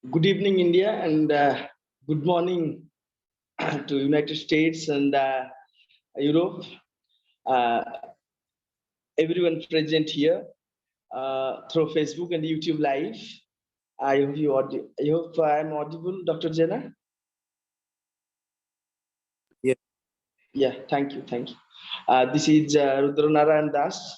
Good evening, India, and good morning to United States and Europe. Uh, Everyone present here through Facebook and YouTube Live. I hope I am audible, Dr. Jena. Yeah. Yeah. Thank you. This is Rudranarayan Das.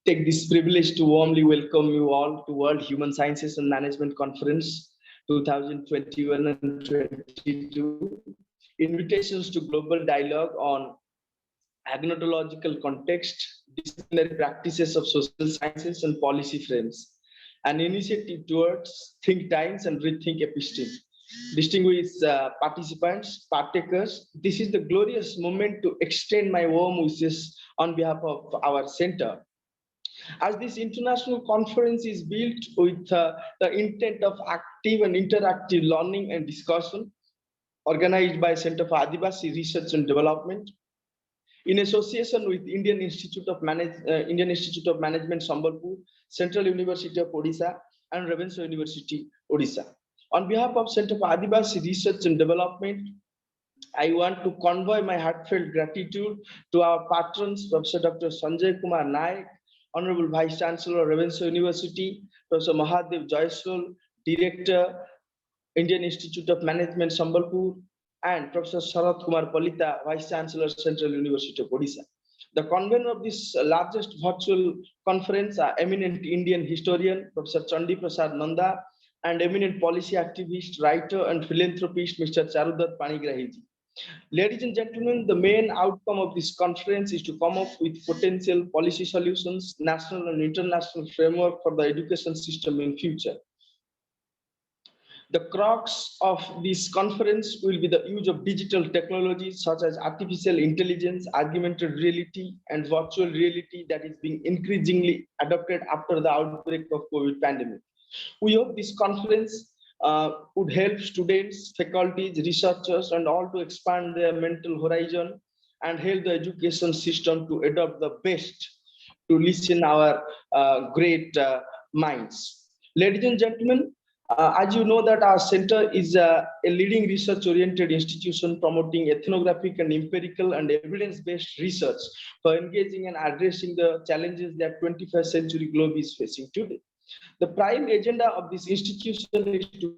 Take this privilege to warmly welcome you all to World Human Sciences and Management Conference 2021 and 22. Invitations to global dialogue on agnotological context, disciplinary practices of social sciences and policy frames, an initiative towards think tanks and rethink episteme. Distinguished participants, partakers, this is the glorious moment to extend my warm wishes on behalf of our center. As this international conference is built with the intent of active and interactive learning and discussion, organized by Center for ADIVASI Research and Development, in association with Indian Institute of Management Sambalpur, Central University of Odisha, and Ravenshaw University, Odisha. On behalf of Center for ADIVASI Research and Development, I want to convey my heartfelt gratitude to our patrons, Professor Dr. Sanjay Kumar Naik, Honorable Vice Chancellor, Ravenshaw University, Professor Mahadev Jaiswal, Director, Indian Institute of Management, Sambalpur, and Professor Sarath Kumar Palita, Vice Chancellor, Central University of Odisha. The convener of this largest virtual conference are eminent Indian historian, Professor Chandi Prasad Nanda, and eminent policy activist, writer, and philanthropist, Mr. Charudat Panigrahiji. Ladies and gentlemen, the main outcome of this conference is to come up with potential policy solutions, national and international framework for the education system in future. The crux of this conference will be the use of digital technologies such as artificial intelligence, augmented reality, and virtual reality that is being increasingly adopted after the outbreak of COVID pandemic. We hope this conference would help students, faculties, researchers, and all to expand their mental horizon and help the education system to adopt the best to listen our great minds. Ladies and gentlemen, as you know that our center is a leading research-oriented institution promoting ethnographic and empirical and evidence-based research for engaging and addressing the challenges that 21st century globe is facing today. The prime agenda of this institution is to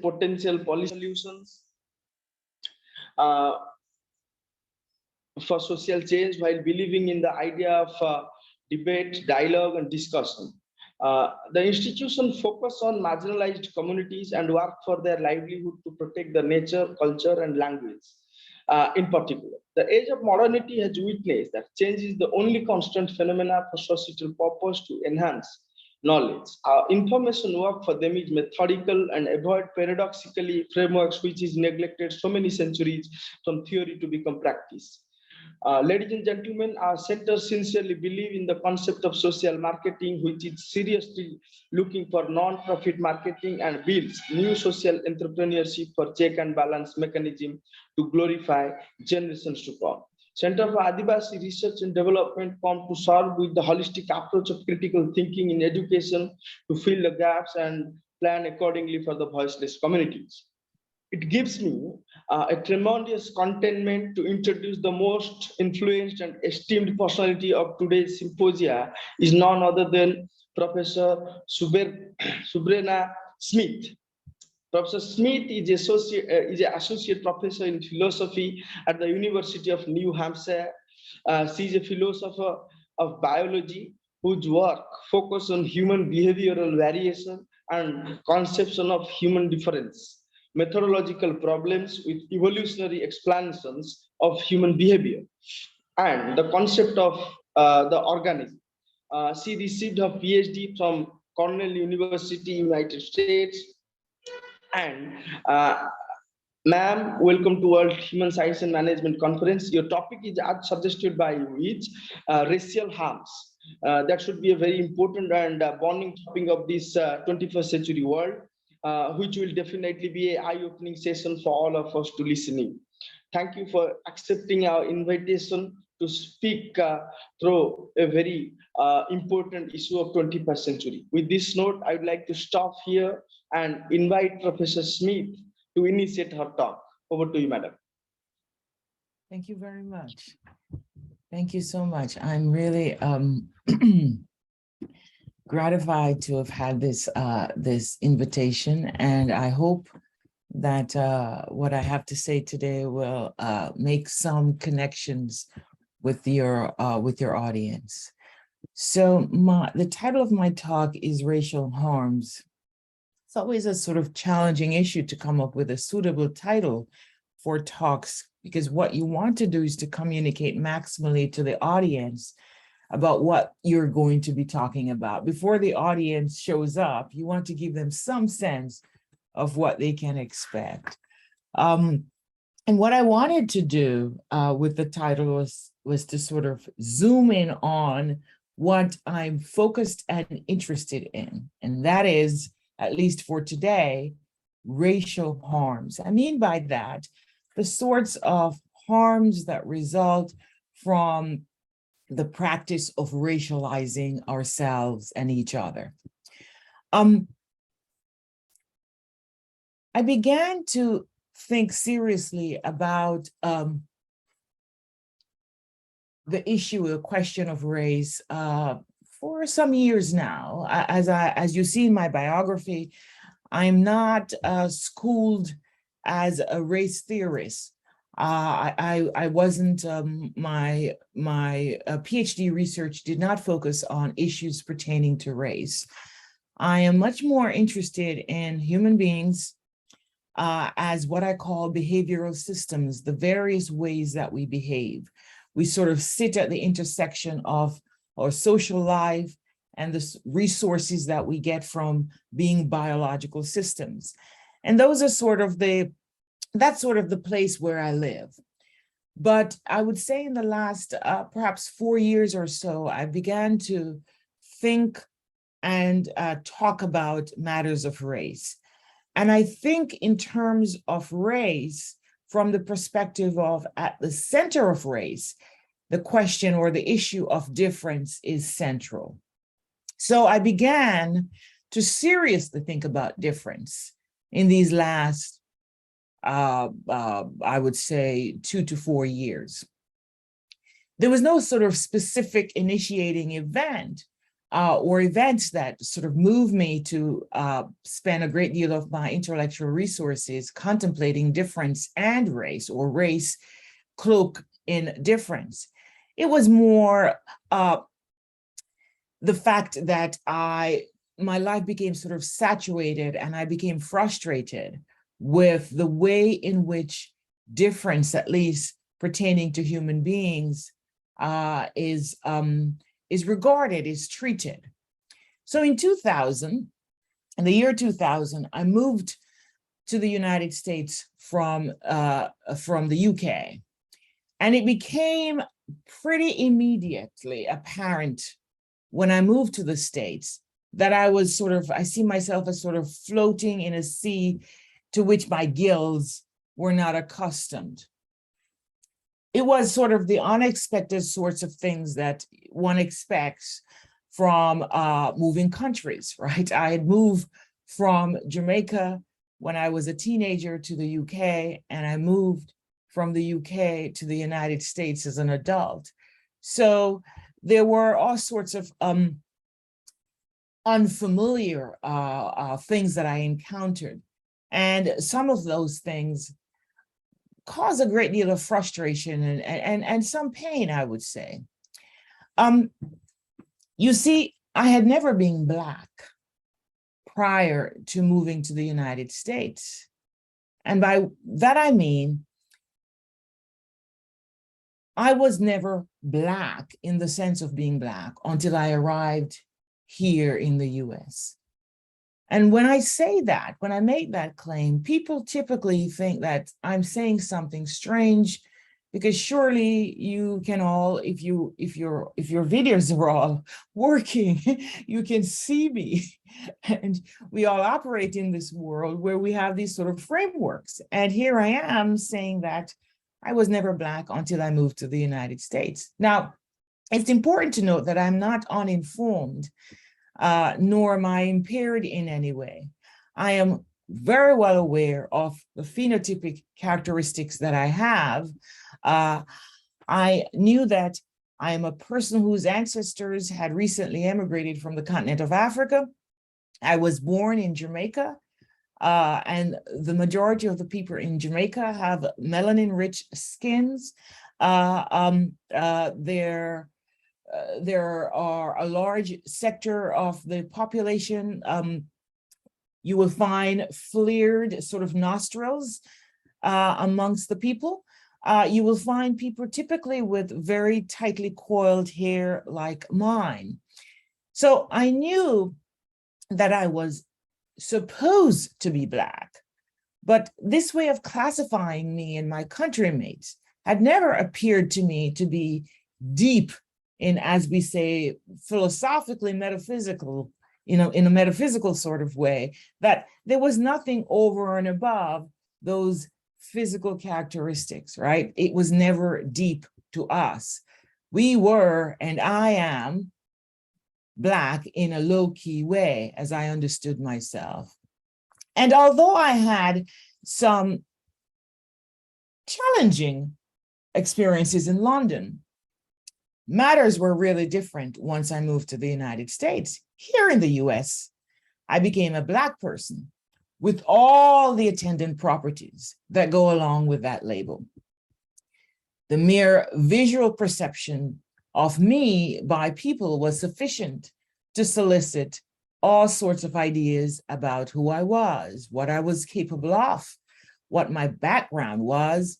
potential policy solutions for social change while believing in the idea of debate, dialogue, and discussion. The institution focus on marginalized communities and work for their livelihood to protect the nature, culture, and language. In particular, the age of modernity has witnessed that change is the only constant phenomena for societal purpose to enhance knowledge. Our information work for them is methodical and avoid paradoxically frameworks which is neglected so many centuries from theory to become practice. Ladies and gentlemen, our center sincerely believe in the concept of social marketing, which is seriously looking for non-profit marketing and builds new social entrepreneurship for check and balance mechanism to glorify generations to come. Center for Adivasi Research and Development come to serve with the holistic approach of critical thinking in education to fill the gaps and plan accordingly for the voiceless communities. It gives me a tremendous contentment to introduce the most influenced and esteemed personality of today's symposia is none other than Professor Subrena Smith. Professor Smith is an associate professor in philosophy at the University of New Hampshire. She is a philosopher of biology whose work focuses on human behavioral variation and conception of human difference, methodological problems with evolutionary explanations of human behavior, and the concept of the organism. She received her PhD from Cornell University, United States. And ma'am, welcome to World Human Science and Management Conference. Your topic is as suggested by which racial harms. That should be a very important and bonding topic of this 21st century world, which will definitely be an eye-opening session for all of us to listen in. Thank you for accepting our invitation to speak through a very important issue of 21st century. With this note, I would like to stop here and invite Professor Smith to initiate her talk. Over to you, madam. Thank you very much. Thank you so much. I'm really gratified to have had this this invitation, and I hope that what I have to say today will make some connections with your audience. So the title of my talk is Racial Harms. It's always a sort of challenging issue to come up with a suitable title for talks, because what you want to do is to communicate maximally to the audience about what you're going to be talking about. Before the audience shows up, you want to give them some sense of what they can expect. And what I wanted to do with the title was to sort of zoom in on what I'm focused and interested in, and that is, at least for today, racial harms. I mean by that, the sorts of harms that result from the practice of racializing ourselves and each other. I began to think seriously about the issue, the question of race, for some years now. As you see in my biography, I'm not schooled as a race theorist. I wasn't, my PhD research did not focus on issues pertaining to race. I am much more interested in human beings as what I call behavioral systems, the various ways that we behave. We sort of sit at the intersection of our social life and the resources that we get from being biological systems. And those are sort of that's sort of the place where I live. But I would say in the last perhaps 4 years or so, I began to think and talk about matters of race. And I think in terms of race, from the perspective of at the center of race, the question or the issue of difference is central. So I began to seriously think about difference in these last, I would say, 2 to 4 years. There was no sort of specific initiating event or events that sort of moved me to spend a great deal of my intellectual resources contemplating difference and race, or race cloaked in difference. It was more the fact that my life became sort of saturated, and I became frustrated with the way in which difference, at least pertaining to human beings, is regarded, is treated. So in the year 2000, I moved to the United States from the UK. And it became pretty immediately apparent when I moved to the States that I see myself as sort of floating in a sea to which my gills were not accustomed. It was sort of the unexpected sorts of things that one expects from moving countries, right? I had moved from Jamaica when I was a teenager to the UK, and I moved from the UK to the United States as an adult. So there were all sorts of unfamiliar things that I encountered. And some of those things caused a great deal of frustration and some pain, I would say. You see, I had never been Black prior to moving to the United States. And by that, I mean, I was never Black in the sense of being Black until I arrived here in the US. And when I say that, when I make that claim, people typically think that I'm saying something strange, because surely you can all, if your videos are all working, you can see me. And we all operate in this world where we have these sort of frameworks. And here I am saying that I was never Black until I moved to the United States. Now, it's important to note that I'm not uninformed, nor am I impaired in any way. I am very well aware of the phenotypic characteristics that I have. I knew that I am a person whose ancestors had recently emigrated from the continent of Africa. I was born in Jamaica, and the majority of the people in Jamaica have melanin-rich skins. There are a large sector of the population. You will find flared sort of nostrils amongst the people. You will find people typically with very tightly coiled hair like mine. So I knew that I was supposed to be Black, but this way of classifying me and my countrymates had never appeared to me to be deep in, as we say, philosophically metaphysical, in a metaphysical sort of way, that there was nothing over and above those physical characteristics, right? It was never deep to us. We were, and I am, Black in a low-key way, as I understood myself. And although I had some challenging experiences in London, matters were really different once I moved to the United States. Here in the US, I became a Black person with all the attendant properties that go along with that label. The mere visual perception of me by people was sufficient to solicit all sorts of ideas about who I was, what I was capable of, what my background was,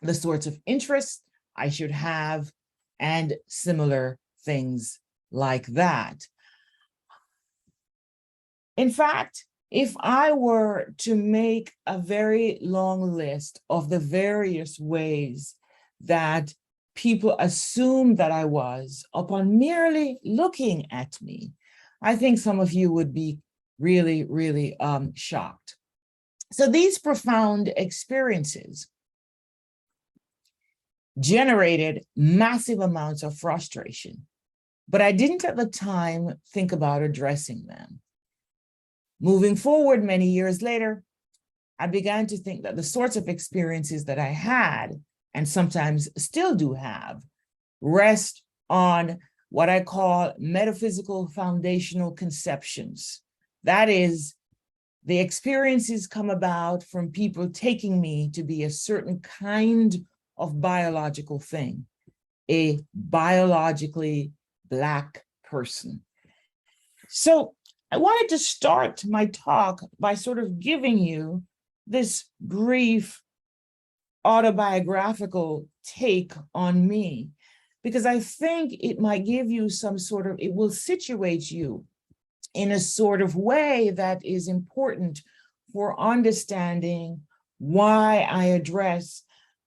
the sorts of interests I should have, and similar things like that. In fact, if I were to make a very long list of the various ways that people assumed that I was upon merely looking at me, I think some of you would be really, really shocked. So these profound experiences generated massive amounts of frustration, but I didn't at the time think about addressing them. Moving forward many years later, I began to think that the sorts of experiences that I had, and sometimes still do have, rest on what I call metaphysical foundational conceptions. That is, the experiences come about from people taking me to be a certain kind of biological thing, a biologically Black person. So I wanted to start my talk by sort of giving you this brief autobiographical take on me, because I think it might give you some sort of, it will situate you in a sort of way that is important for understanding why I address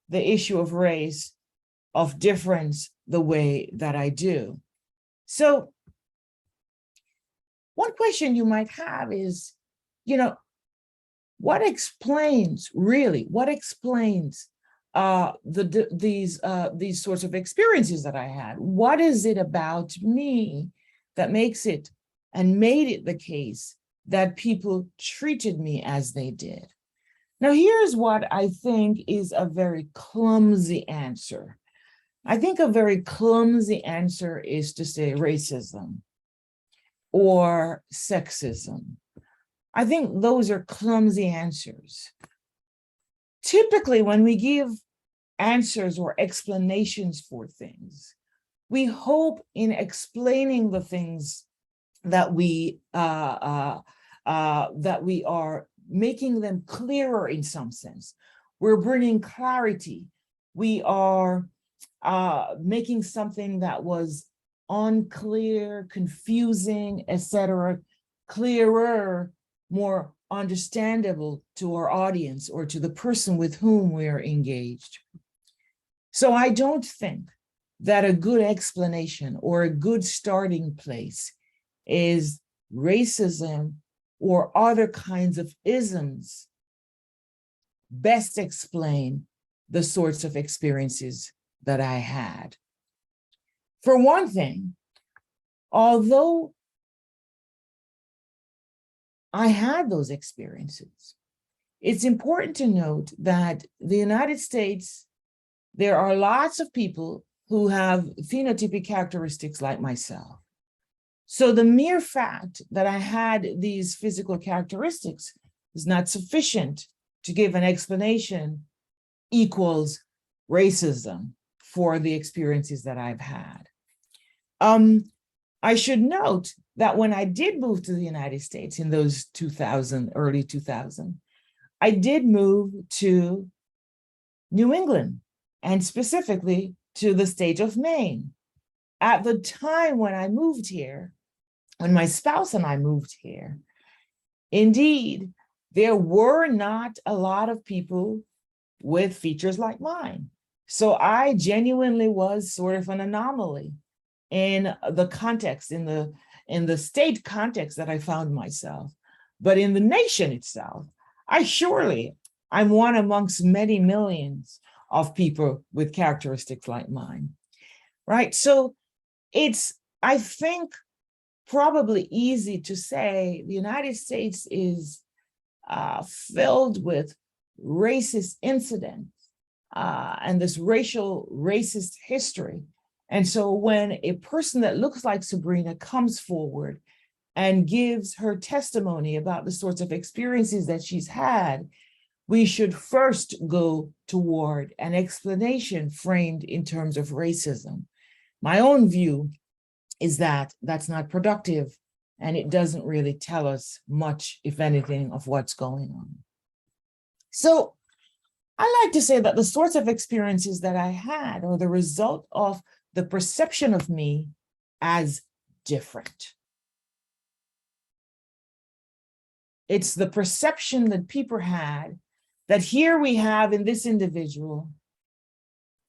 the issue of race, of difference, the way that I do. So one question you might have is, what explains these sorts of experiences that I had? What is it about me that makes it and made it the case that people treated me as they did? Now, here's what I think is a very clumsy answer. I think a very clumsy answer is to say racism or sexism. I think those are clumsy answers. Typically, when we give answers or explanations for things, we hope in explaining the things that we are making them clearer in some sense. We're bringing clarity. We are making something that was unclear, confusing, etc., clearer, more understandable to our audience or to the person with whom we are engaged. So I don't think that a good explanation or a good starting place is racism or other kinds of isms best explained the sorts of experiences that I had. For one thing, although I had those experiences, it's important to note that the United States, there are lots of people who have phenotypic characteristics like myself. So the mere fact that I had these physical characteristics is not sufficient to give an explanation equals racism for the experiences that I've had. I should note that when I did move to the United States in those early 2000, I did move to New England, and specifically to the state of Maine. At the time when I moved here, when my spouse and I moved here, indeed, there were not a lot of people with features like mine. So I genuinely was sort of an anomaly in the context, in the state context that I found myself. But in the nation itself, I'm one amongst many millions of people with characteristics like mine, right? So it's, I think, probably easy to say the United States is filled with racist incidents and this racist history. And so when a person that looks like Subrena comes forward and gives her testimony about the sorts of experiences that she's had, we should first go toward an explanation framed in terms of racism. My own view is that that's not productive, and it doesn't really tell us much, if anything, of what's going on. So I like to say that the sorts of experiences that I had are the result of the perception of me as different. It's the perception that people had that here we have in this individual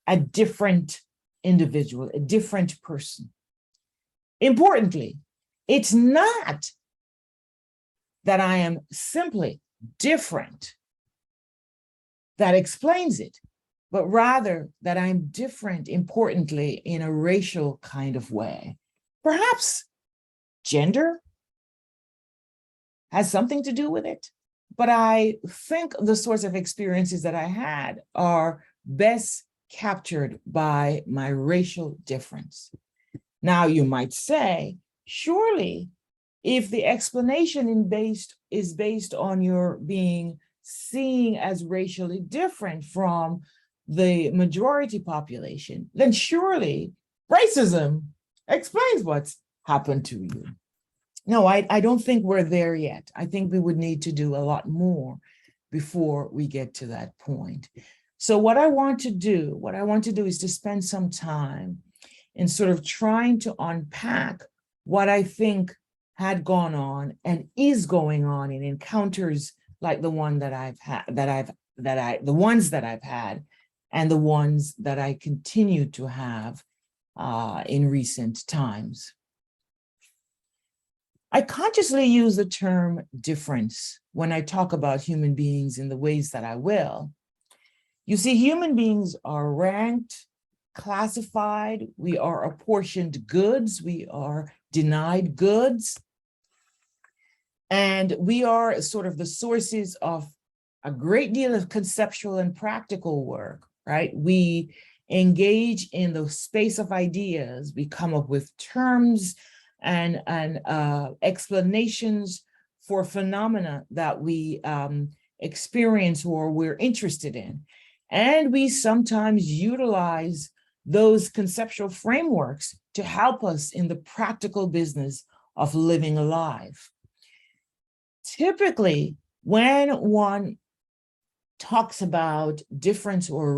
a different individual, a different person. Importantly, it's not that I am simply different that explains it, but rather that I'm different, importantly, in a racial kind of way. Perhaps gender has something to do with it, but I think the sorts of experiences that I had are best captured by my racial difference. Now, you might say, surely, if the explanation is based on your being seen as racially different from the majority population, then surely racism explains what's happened to you. No, I don't think we're there yet. I think we would need to do a lot more before we get to that point. So what I want to do is to spend some time in sort of trying to unpack what I think had gone on and is going on in encounters like the one that I've had, the ones that I've had, and the ones that I continue to have in recent times. I consciously use the term difference when I talk about human beings in the ways that I will. You see, human beings are ranked, classified, we are apportioned goods, we are denied goods, and we are sort of the sources of a great deal of conceptual and practical work, right? We engage in the space of ideas, we come up with terms and explanations for phenomena that we experience or we're interested in. And we sometimes utilize those conceptual frameworks to help us in the practical business of living a life. Typically, when one talks about difference or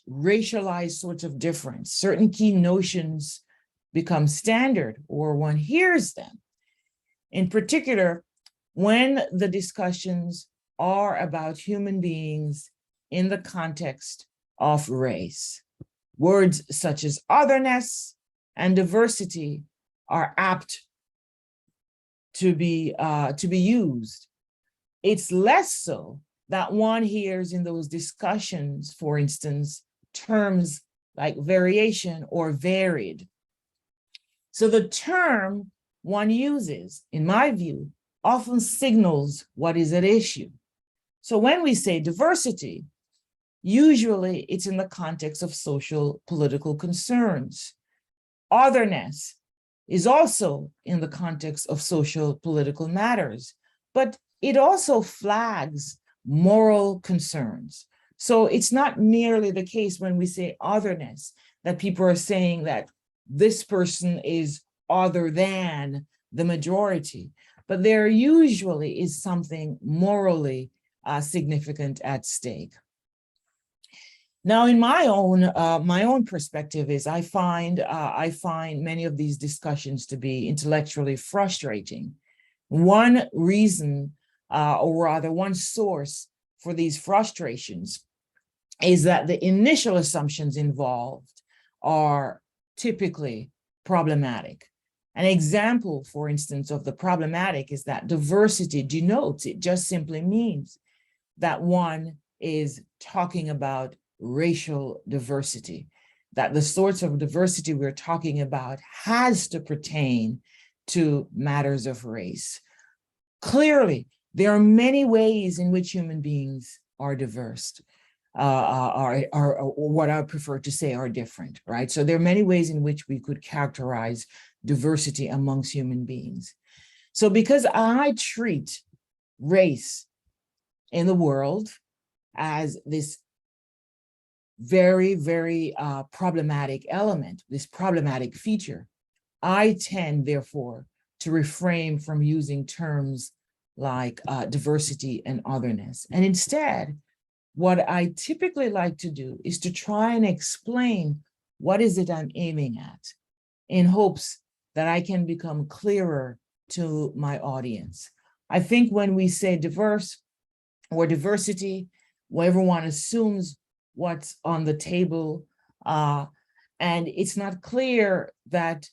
racialized sorts of difference, certain key notions become standard or one hears them. In particular, when the discussions are about human beings in the context of race. Words such as otherness and diversity are apt to be used. It's less so that one hears in those discussions, for instance, terms like variation or varied. So the term one uses, in my view, often signals what is at issue. So when we say diversity, usually it's in the context of social political concerns. Otherness is also in the context of social political matters, but it also flags moral concerns. So it's not merely the case when we say otherness that people are saying that this person is other than the majority, but there usually is something morally significant at stake. Now, in my own perspective is I find many of these discussions to be intellectually frustrating. One reason, or rather one source for these frustrations is that the initial assumptions involved are typically problematic. An example, for instance, of the problematic is that diversity denotes, it just simply means that one is talking about racial diversity, that the sorts of diversity we're talking about has to pertain to matters of race. Clearly, there are many ways in which human beings are diverse, or what I prefer to say are different, right? So there are many ways in which we could characterize diversity amongst human beings. So because I treat race in the world as this very, very problematic element, this problematic feature, I tend, therefore, to refrain from using terms like diversity and otherness. And instead, what I typically like to do is to try and explain what is it I'm aiming at in hopes that I can become clearer to my audience. I think when we say diverse or diversity, everyone assumes what's on the table, and it's not clear that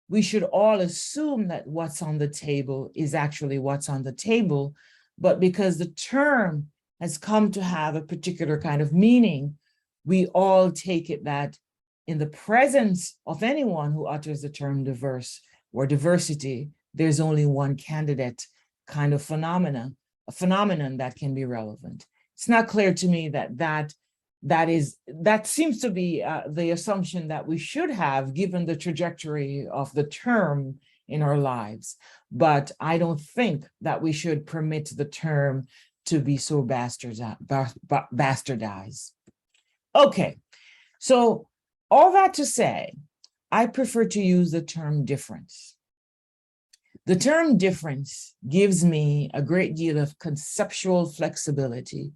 we should all assume that what's on the table is actually what's on the table, but because the term has come to have a particular kind of meaning, we all take it that in the presence of anyone who utters the term diverse or diversity, there's only one candidate kind of phenomenon that can be relevant. It's not clear to me that seems to be the assumption that we should have given the trajectory of the term in our lives. But I don't think that we should permit the term to be so bastardized. Okay, so all that to say, I prefer to use the term difference. The term difference gives me a great deal of conceptual flexibility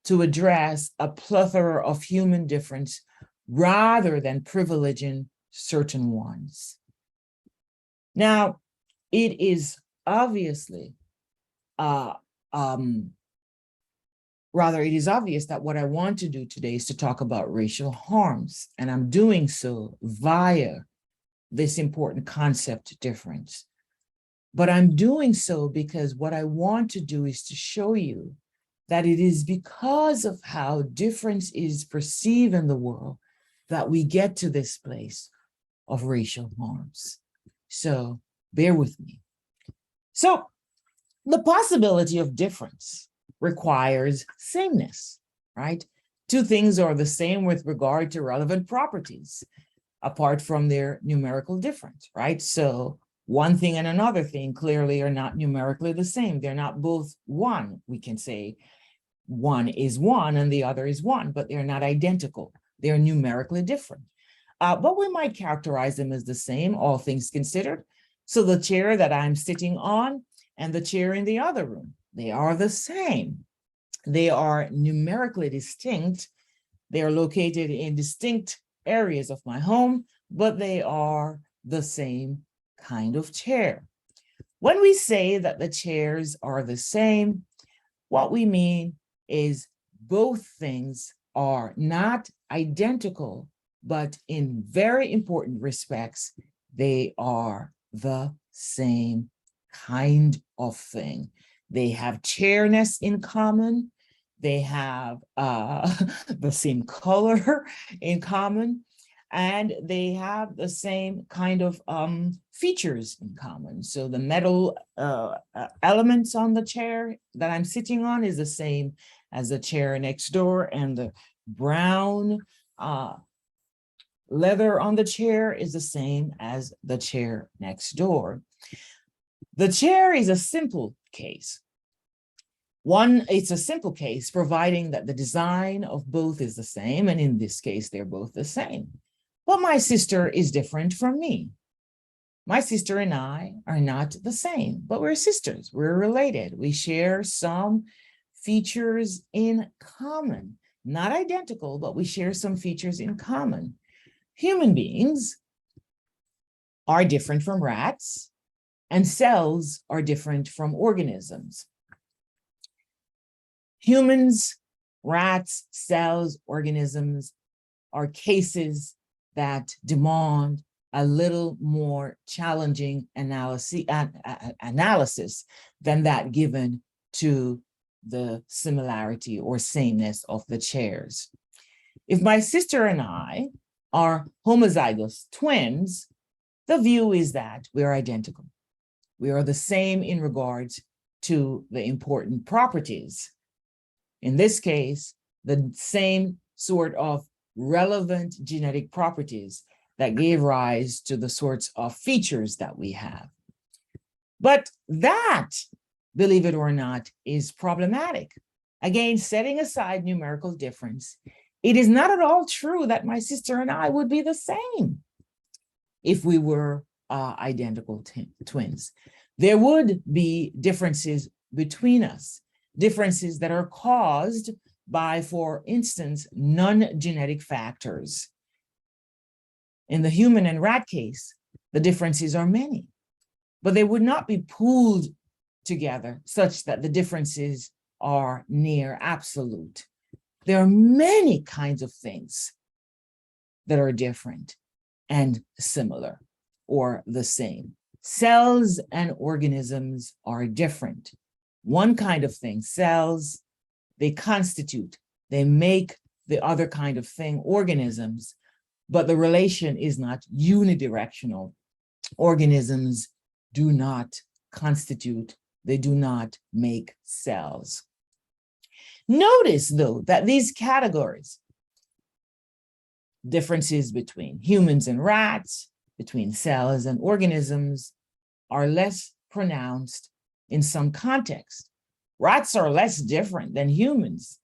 to address a plethora of human difference rather than privileging certain ones. Now, it is obviously, it is obvious that what I want to do today is to talk about racial harms, and I'm doing so via this important concept difference. But I'm doing so because what I want to do is to show you that it is because of how difference is perceived in the world that we get to this place of racial harms. So bear with me. So the possibility of difference requires sameness, right? Two things are the same with regard to relevant properties, apart from their numerical difference, right? So one thing and another thing clearly are not numerically the same. They're not both one. We can say one is one and the other is one, but they're not identical. They're numerically different. But we might characterize them as the same, all things considered. So the chair that I'm sitting on and the chair in the other room, they are the same. They are numerically distinct. They are located in distinct areas of my home, but they are the same kind of chair. When we say that the chairs are the same, what we mean is both things are not identical, but in very important respects, they are the same kind of thing. They have chairness in common. they have the same color in common, and they have the same kind of features in common. So the metal elements on the chair that I'm sitting on is the same as the chair next door, and the brown leather on the chair is the same as the chair next door. The chair is a simple case. It's a simple case, providing that the design of both is the same, and in this case, they're both the same. But my sister is different from me. My sister and I are not the same, but we're sisters, we're related. We share some features in common, not identical, but we share some features in common. Human beings are different from rats, and cells are different from organisms. Humans, rats, cells, organisms are cases that demand a little more challenging analysis than that given to the similarity or sameness of the chairs. If my sister and I are homozygous twins, the view is that we're identical. We are the same in regards to the important properties. In this case, the same sort of relevant genetic properties that gave rise to the sorts of features that we have. But that, believe it or not, is problematic. Again, setting aside numerical difference, it is not at all true that my sister and I would be the same if we were identical twins. There would be differences between us, differences that are caused by, for instance, non-genetic factors. In the human and rat case, the differences are many, but they would not be pooled together such that the differences are near absolute. There are many kinds of things that are different and similar or the same. Cells and organisms are different. One kind of thing, cells, they constitute, they make the other kind of thing, organisms, but the relation is not unidirectional. Organisms do not constitute, they do not make cells. Notice, though, that these categories, differences between humans and rats, between cells and organisms, are less pronounced in some contexts. Rats are less different than humans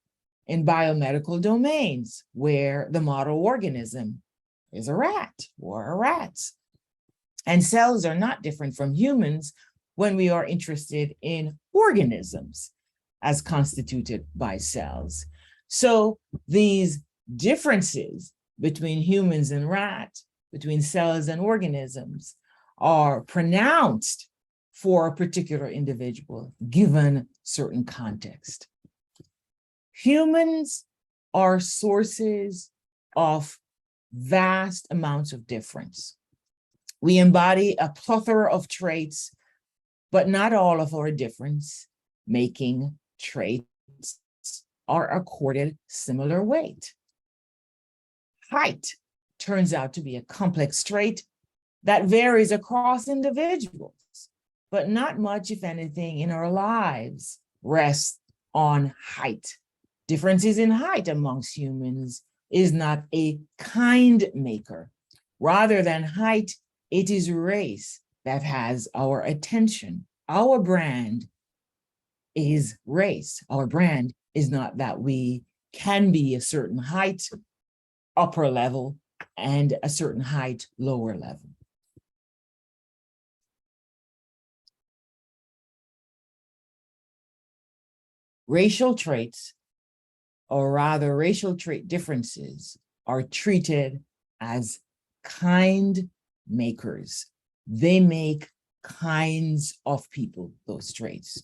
in biomedical domains where the model organism is a rat or a rat. And cells are not different from humans when we are interested in organisms as constituted by cells. So these differences between humans and rats, between cells and organisms, are pronounced for a particular individual given certain context. Humans are sources of vast amounts of difference. We embody a plethora of traits, but not all of our difference-making traits are accorded similar weight. Height turns out to be a complex trait that varies across individuals, but not much, if anything, in our lives rests on height. Differences in height amongst humans is not a kind maker. Rather than height, it is race that has our attention. Our brand is race. Our brand is not that we can be a certain height, upper level, and a certain height, lower level. Racial traits, or rather racial trait differences, are treated as kind makers. They make kinds of people, those traits.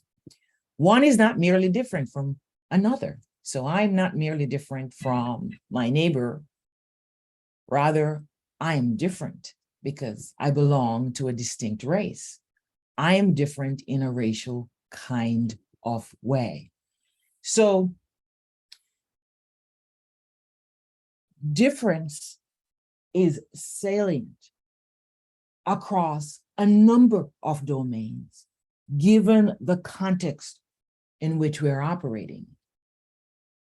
One is not merely different from another. So I'm not merely different from my neighbor. Rather, I am different because I belong to a distinct race. I am different in a racial kind of way. So difference is salient across a number of domains, given the context in which we're operating.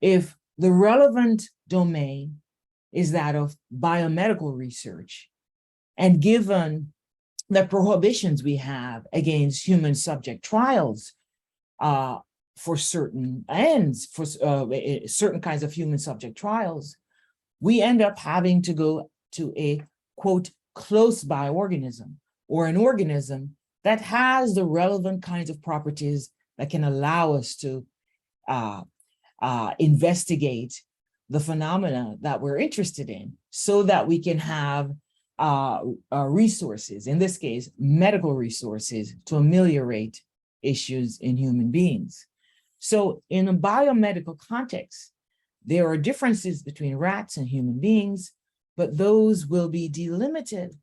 If the relevant domain is that of biomedical research, and given the prohibitions we have against human subject trials for certain ends, for certain kinds of human subject trials, we end up having to go to a, quote, close by organism, or an organism that has the relevant kinds of properties that can allow us to investigate the phenomena that we're interested in, so that we can have resources, in this case, medical resources, to ameliorate issues in human beings. So in a biomedical context, there are differences between rats and human beings, but those will be delimited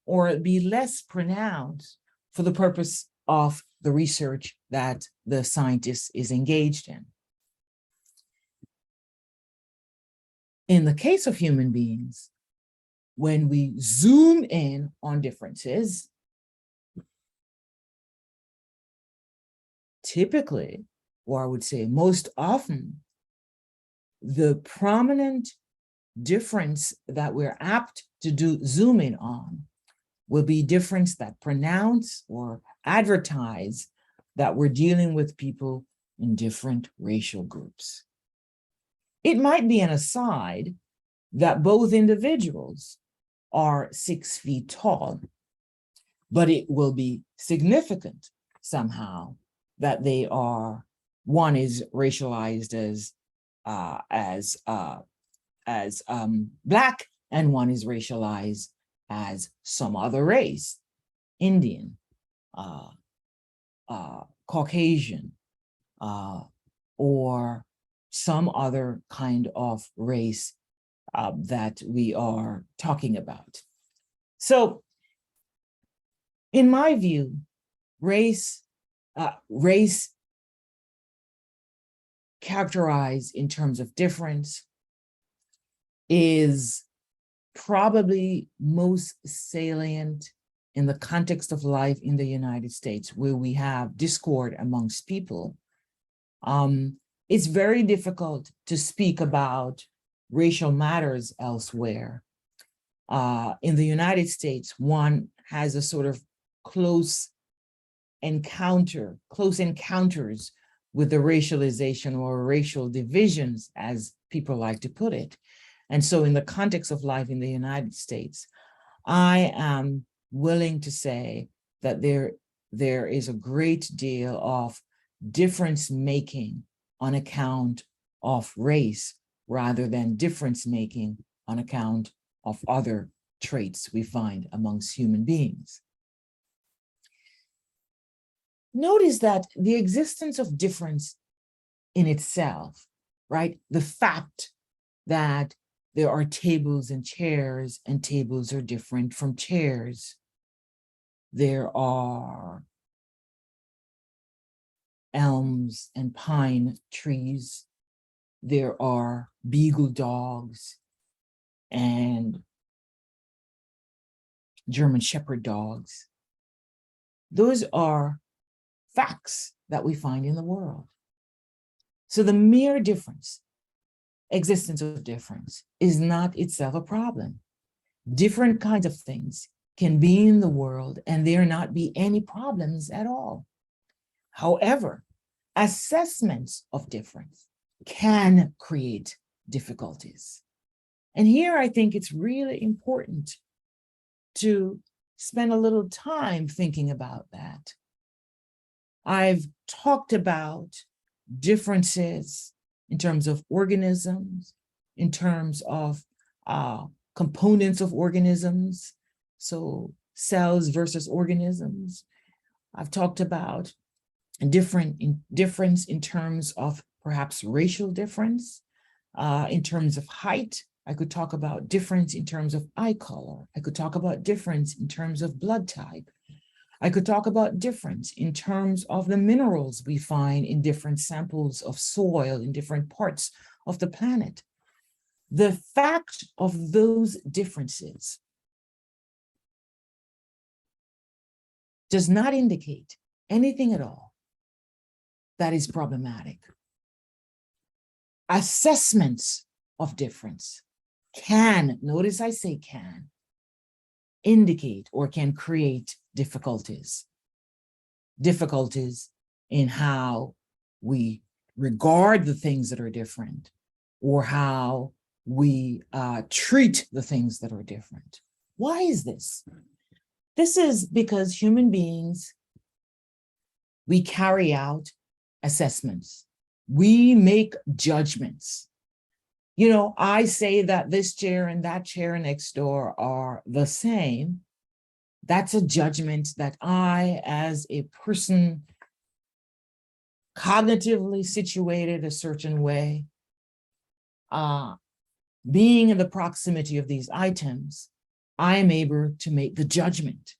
or be less pronounced for the purpose of the research that the scientist is engaged in. In the case of human beings, when we zoom in on differences, typically, or I would say most often, the prominent difference that we're apt to zoom in on will be difference that pronounce or advertise that we're dealing with people in different racial groups. It might be an aside that both individuals are 6 feet tall, but it will be significant somehow that they are, one is racialized as Black, and one is racialized as some other race, Indian, Caucasian, or some other kind of race that we are talking about. So in my view, race characterized in terms of difference is probably most salient in the context of life in the United States, where we have discord amongst people. It's very difficult to speak about racial matters elsewhere. In the United States, one has a sort of close encounters with the racialization or racial divisions, as people like to put it. And so in the context of life in the United States, I am willing to say that there is a great deal of difference making on account of race, rather than difference making on account of other traits we find amongst human beings. Notice that the existence of difference in itself, right? The fact that there are tables and chairs, and tables are different from chairs. There are elms and pine trees. There are beagle dogs and German Shepherd dogs. Those are facts that we find in the world. So the mere existence of difference is not itself a problem. Different kinds of things can be in the world and there not be any problems at all. However, assessments of difference can create difficulties. And here I think it's really important to spend a little time thinking about that. I've talked about differences in terms of organisms, in terms of components of organisms, so cells versus organisms. I've talked about difference in terms of perhaps racial difference, in terms of height. I could talk about difference in terms of eye color. I could talk about difference in terms of blood type. I could talk about difference in terms of the minerals we find in different samples of soil in different parts of the planet. the fact of those differences does not indicate anything at all that is problematic. Assessments of difference can, notice I say can, indicate or can create difficulties. Difficulties in how we regard the things that are different, or how we treat the things that are different. Why is this? This is because human beings, we carry out assessments. We make judgments. You know, I say that this chair and that chair next door are the same. That's a judgment that I, as a person cognitively situated a certain way, being in the proximity of these items, I am able to make the judgment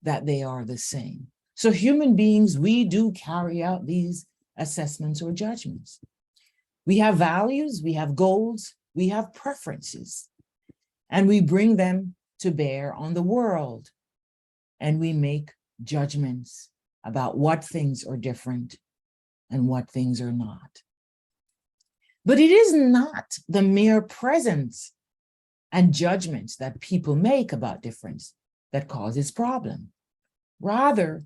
that they are the same. So human beings, we do carry out these assessments or judgments. We have values, we have goals, we have preferences, and we bring them to bear on the world. And we make judgments about what things are different and what things are not. But it is not the mere presence and judgments that people make about difference that causes problem. Rather,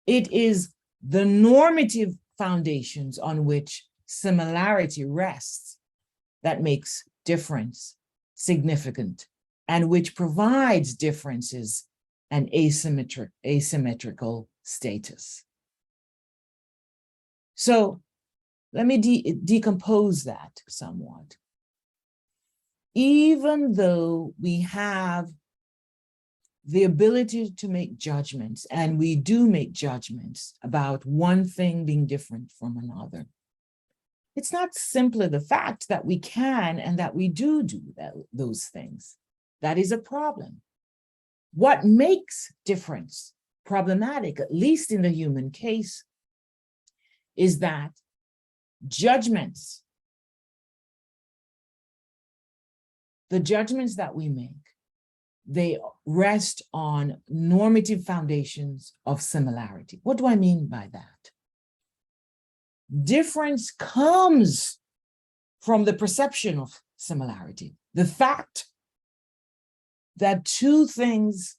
it is the normative foundations on which similarity rests that makes difference significant and which provides differences an asymmetrical status. So let me decompose that somewhat. Even though we have the ability to make judgments, and we do make judgments about one thing being different from another, it's not simply the fact that we can and that we do those things. That is a problem. What makes difference problematic, at least in the human case, is that judgments, the judgments that we make, they rest on normative foundations of similarity. What do I mean by that? Difference comes from the perception of similarity. The fact that two things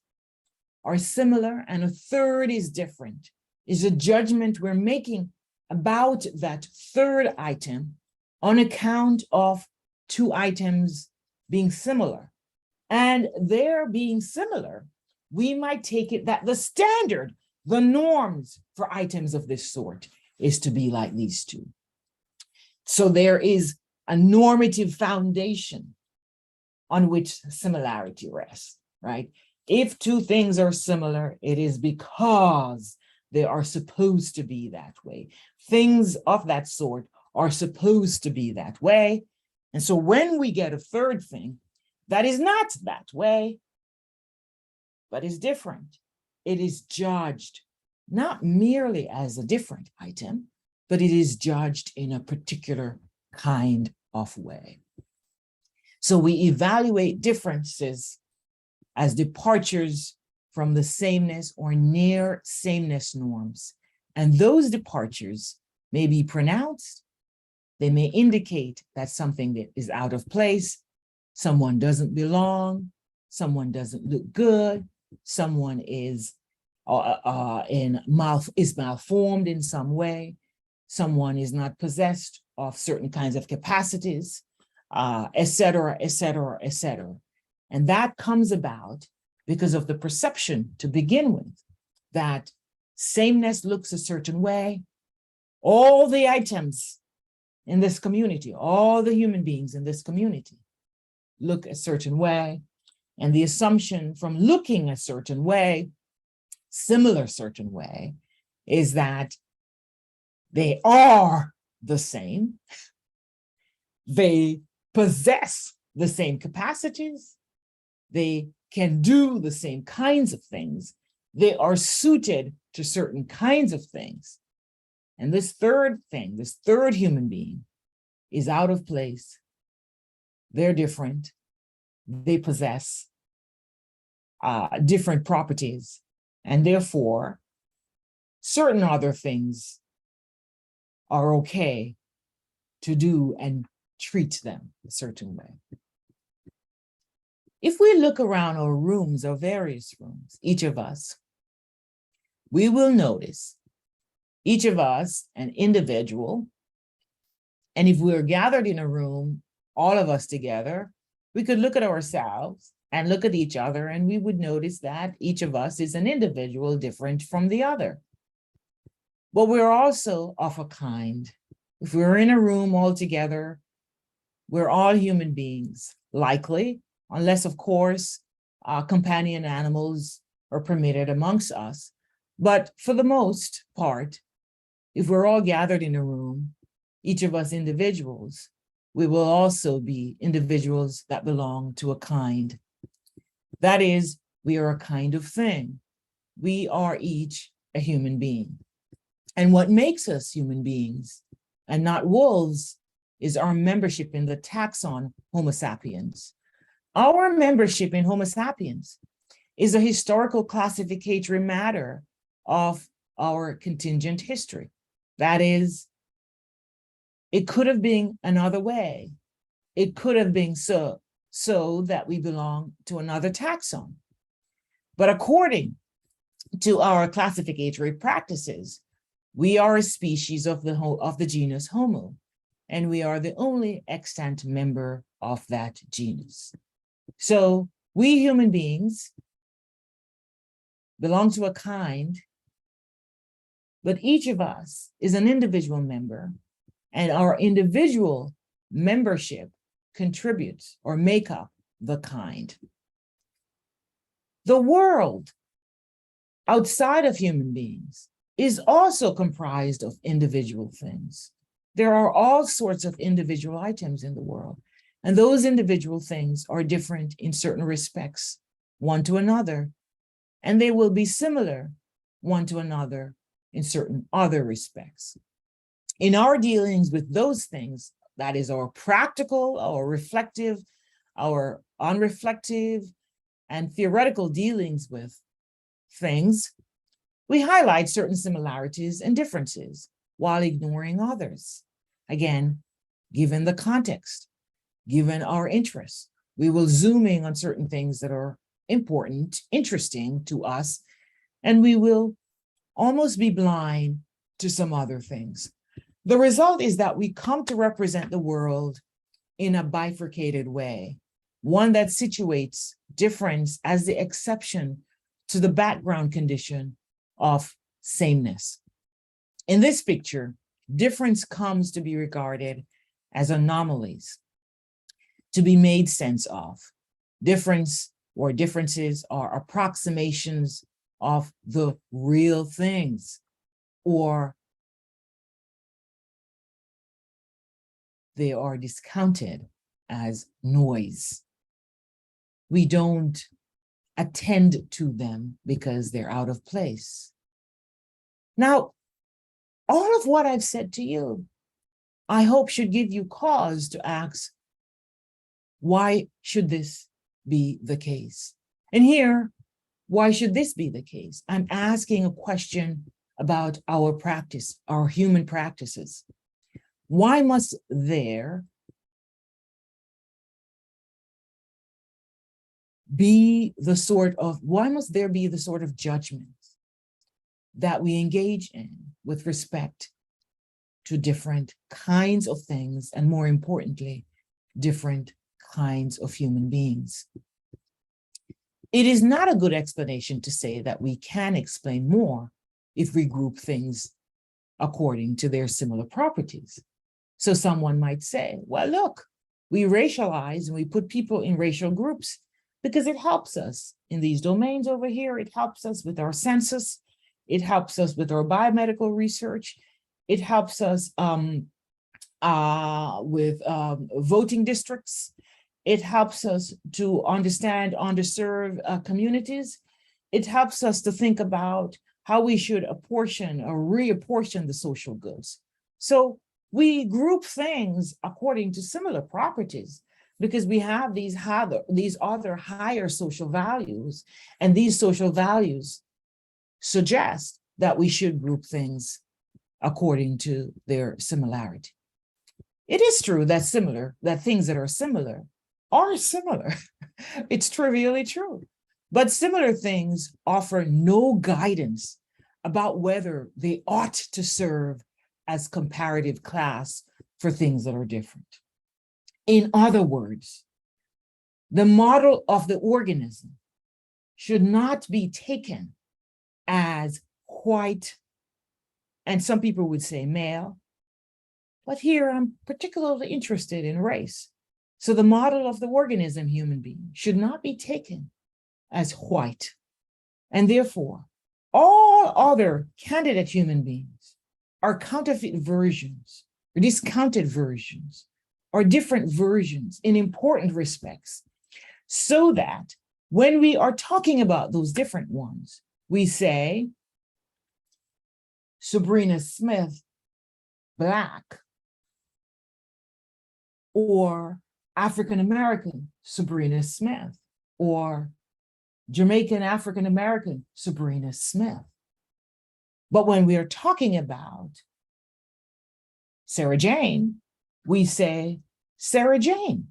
are similar and a third is different is a judgment we're making about that third item on account of two items being similar. And their being similar, we might take it that the standard, the norms for items of this sort is to be like these two. So there is a normative foundation on which similarity rests, right? If two things are similar, it is because they are supposed to be that way. Things of that sort are supposed to be that way. And so when we get a third thing that is not that way, but is different, it is judged not merely as a different item, but it is judged in a particular kind of way. So we evaluate differences as departures from the sameness or near sameness norms. And those departures may be pronounced. They may indicate that something that is out of place, someone doesn't belong, someone doesn't look good, someone is malformed in some way, someone is not possessed of certain kinds of capacities, et cetera, et cetera, et cetera. And that comes about because of the perception to begin with that sameness looks a certain way. All the items in this community, all the human beings in this community look a certain way. And the assumption from looking a certain way, similar certain way, is that they are the same. They possess the same capacities. They can do the same kinds of things. They are suited to certain kinds of things. And this third thing, this third human being is out of place, they're different. They possess different properties, and therefore certain other things are okay to do and treat them a certain way. If we look around our rooms, our various rooms, each of us, we will notice each of us an individual. And if we're gathered in a room, all of us together, we could look at ourselves and look at each other, and we would notice that each of us is an individual different from the other. But we're also of a kind. If we're in a room all together, we're all human beings, likely, unless, of course, companion animals are permitted amongst us. But for the most part, if we're all gathered in a room, each of us individuals, we will also be individuals that belong to a kind. That is, we are a kind of thing. We are each a human being. And what makes us human beings and not wolves is our membership in the taxon Homo sapiens. Our membership in Homo sapiens is a historical classificatory matter of our contingent history. That is, it could have been another way. It could have been so that we belong to another taxon. But according to our classificatory practices, we are a species of the genus Homo, and we are the only extant member of that genus. So we human beings belong to a kind, but each of us is an individual member, and our individual membership contributes or make up the kind. The world outside of human beings is also comprised of individual things. There are all sorts of individual items in the world, and those individual things are different in certain respects, one to another, and they will be similar one to another in certain other respects. In our dealings with those things, that is our practical, our reflective, our unreflective, and theoretical dealings with things, we highlight certain similarities and differences while ignoring others. Again, given the context, given our interests, we will zoom in on certain things that are important, interesting to us, and we will almost be blind to some other things. The result is that we come to represent the world in a bifurcated way, one that situates difference as the exception to the background condition of sameness. In this picture, difference comes to be regarded as anomalies, to be made sense of. Difference or differences are approximations of the real things, or they are discounted as noise. We don't attend to them because they're out of place. Now, all of what I've said to you, I hope should give you cause to ask, why should this be the case? And here, why should this be the case? I'm asking a question about our practice, our human practices. Why must there be the sort of judgment that we engage in with respect to different kinds of things, and more importantly, different kinds of human beings? It is not a good explanation to say that we can explain more if we group things according to their similar properties. So someone might say, well, look, we racialize and we put people in racial groups because it helps us in these domains over here. It helps us with our census. It helps us with our biomedical research. It helps us with voting districts. It helps us to understand underserved communities. It helps us to think about how we should apportion or reapportion the social goods. So we group things according to similar properties, because we have these other higher social values, and these social values suggest that we should group things according to their similarity. It is true that things that are similar are similar. It's trivially true. But similar things offer no guidance about whether they ought to serve as comparative class for things that are different. In other words, the model of the organism should not be taken as white, and some people would say male, but here I'm particularly interested in race. So the model of the organism, human being, should not be taken as white, and therefore all other candidate human beings are counterfeit versions, or discounted versions, or different versions in important respects, so that when we are talking about those different ones, we say Subrena Smith, Black, or African-American Subrena Smith, or Jamaican African-American Subrena Smith. But when we are talking about Sarah Jane, we say Sarah Jane,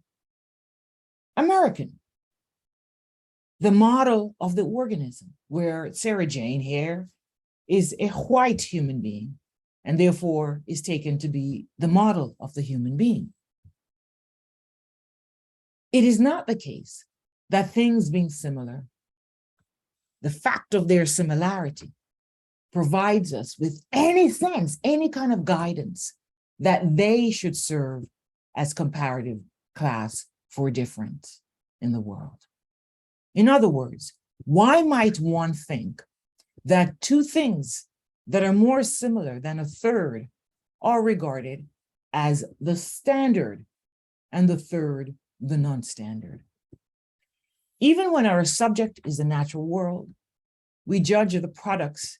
American. The model of the organism, where Sarah Jane here is a white human being, and therefore is taken to be the model of the human being. It is not the case that things being similar, the fact of their similarity, provides us with any sense, any kind of guidance that they should serve as comparative class for difference in the world. In other words, why might one think that two things that are more similar than a third are regarded as the standard and the third the non-standard? Even when our subject is the natural world, we judge the products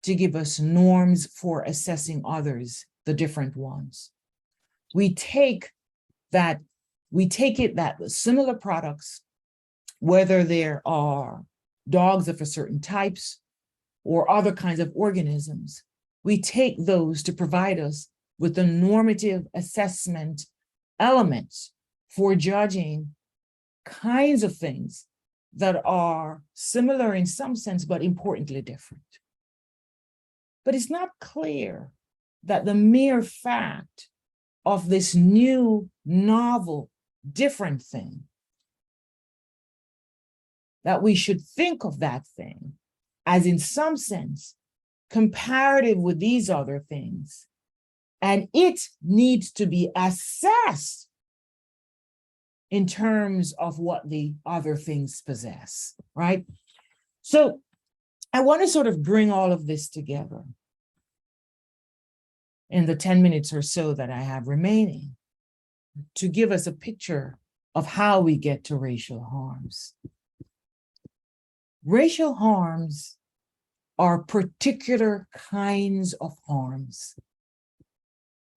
to give us norms for assessing others, the different ones. We take it that similar products, whether there are dogs of a certain types or other kinds of organisms, we take those to provide us with the normative assessment elements for judging kinds of things that are similar in some sense, but importantly different. But it's not clear that the mere fact of this new, novel, different thing, that we should think of that thing as in some sense comparative with these other things, and it needs to be assessed in terms of what the other things possess, right? So I want to sort of bring all of this together in the 10 minutes or so that I have remaining to give us a picture of how we get to racial harms. Racial harms are particular kinds of harms.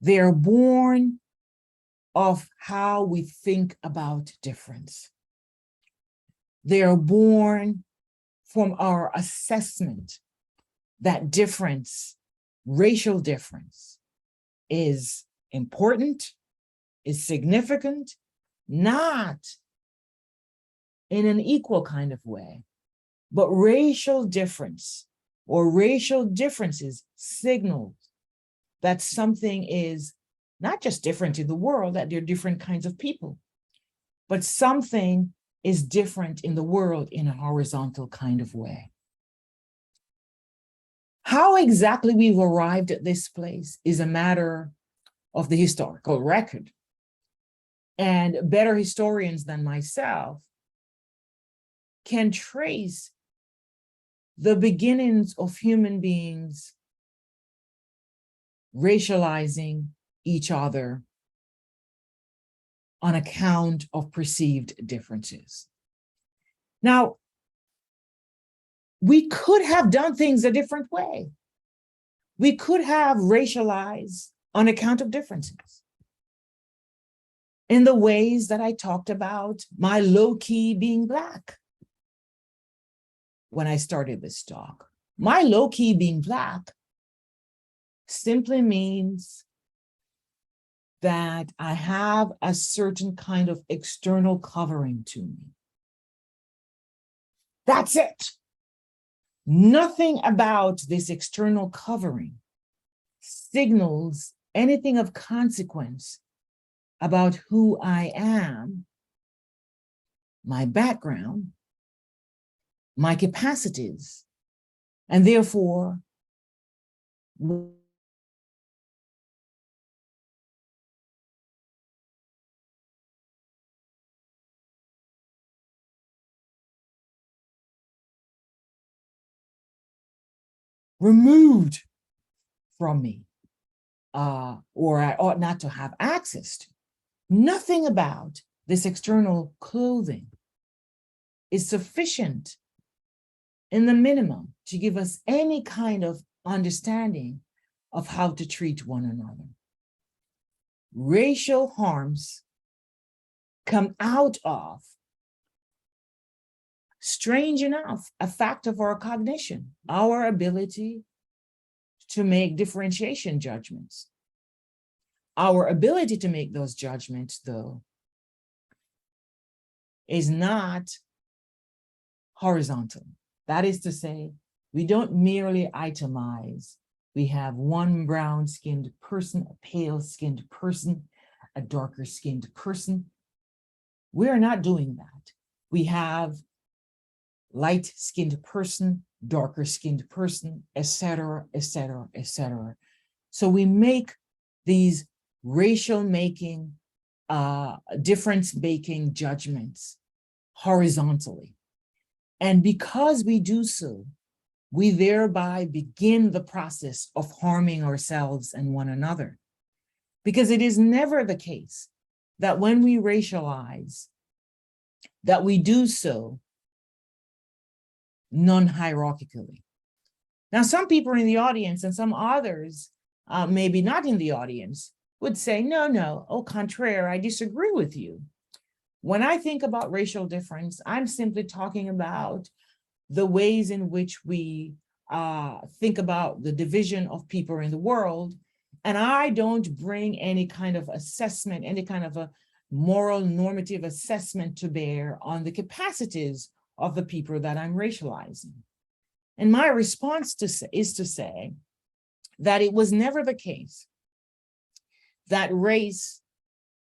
They are born of how we think about difference. They are born from our assessment that difference, racial difference, is important, is significant, not in an equal kind of way, but racial difference or racial differences signal that something is not just different in the world, that there are different kinds of people, but something is different in the world in a horizontal kind of way. How exactly we've arrived at this place is a matter of the historical record. And better historians than myself can trace the beginnings of human beings racializing each other on account of perceived differences. Now, we could have done things a different way. We could have racialized on account of differences. in the ways that I talked about my low-key being Black when I started this talk. My low-key being Black simply means that I have a certain kind of external covering to me. That's it. Nothing about this external covering signals anything of consequence about who I am, my background, my capacities, and therefore, removed from me, or I ought not to have access to. Nothing about this external clothing is sufficient in the minimum to give us any kind of understanding of how to treat one another. Racial harms come out of, strange enough, a fact of our cognition, our ability to make differentiation judgments. Our ability to make those judgments, though, is not horizontal. That is to say, we don't merely itemize. We have one brown-skinned person, a pale-skinned person, a darker-skinned person. We're not doing that. We have light-skinned person, darker-skinned person, et cetera, et cetera, et cetera. So we make these racial-making, difference-making judgments horizontally. And because we do so, we thereby begin the process of harming ourselves and one another. Because it is never the case that when we racialize, that we do so non-hierarchically. Now, some people in the audience and some others, maybe not in the audience, would say, no, au contraire, I disagree with you. When I think about racial difference, I'm simply talking about the ways in which we think about the division of people in the world. And I don't bring any kind of assessment, any kind of a moral normative assessment to bear on the capacities of the people that I'm racializing. And my response is to say that it was never the case that race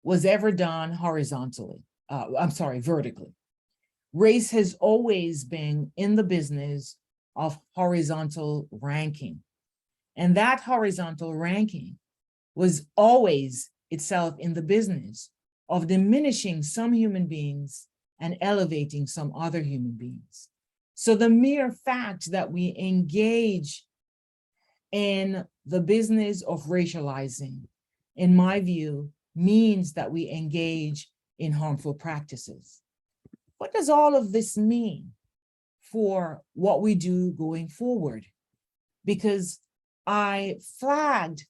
was ever done horizontally. Vertically. Race has always been in the business of horizontal ranking. And that horizontal ranking was always itself in the business of diminishing some human beings and elevating some other human beings. So the mere fact that we engage in the business of racializing, in my view, means that we engage in harmful practices. What does all of this mean for what we do going forward? Because I flagged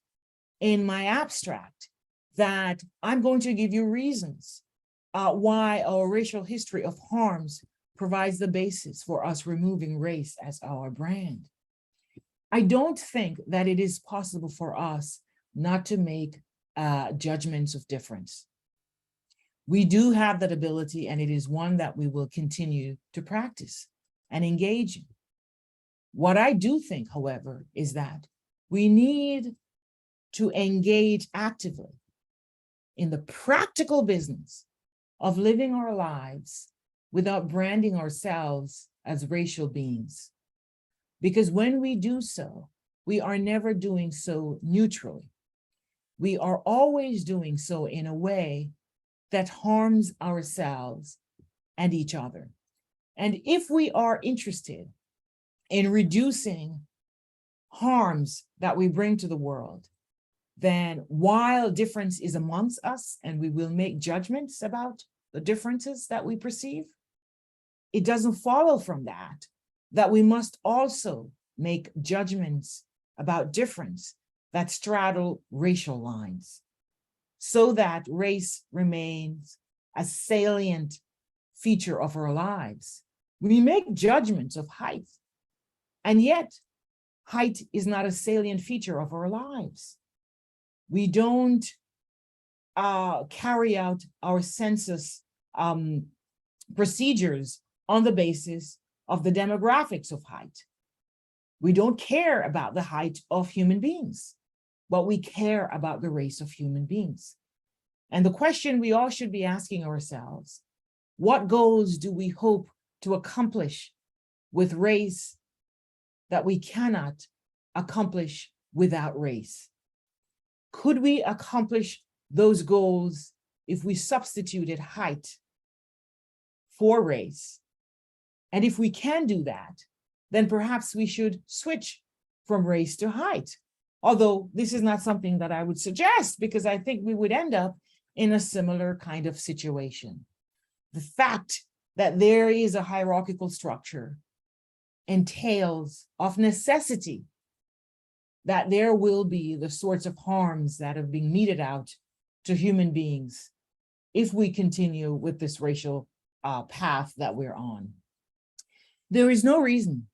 in my abstract that I'm going to give you reasons why our racial history of harms provides the basis for us removing race as our brand. I don't think that it is possible for us not to make judgments of difference. We do have that ability, and it is one that we will continue to practice and engage in. What I do think, however, is that we need to engage actively in the practical business of living our lives without branding ourselves as racial beings. Because when we do so, we are never doing so neutrally. We are always doing so in a way that harms ourselves and each other. And if we are interested in reducing harms that we bring to the world, then while difference is amongst us and we will make judgments about the differences that we perceive, it doesn't follow from that we must also make judgments about difference that straddle racial lines. so that race remains a salient feature of our lives. We make judgments of height, and yet height is not a salient feature of our lives. We don't carry out our census procedures on the basis of the demographics of height. We don't care about the height of human beings, but we care about the race of human beings. And the question we all should be asking ourselves, what goals do we hope to accomplish with race that we cannot accomplish without race? Could we accomplish those goals if we substituted height for race? And if we can do that, then perhaps we should switch from race to height. Although this is not something that I would suggest, because I think we would end up in a similar kind of situation. The fact that there is a hierarchical structure entails of necessity that there will be the sorts of harms that have been meted out to human beings if we continue with this racial path that we're on. There is no reason,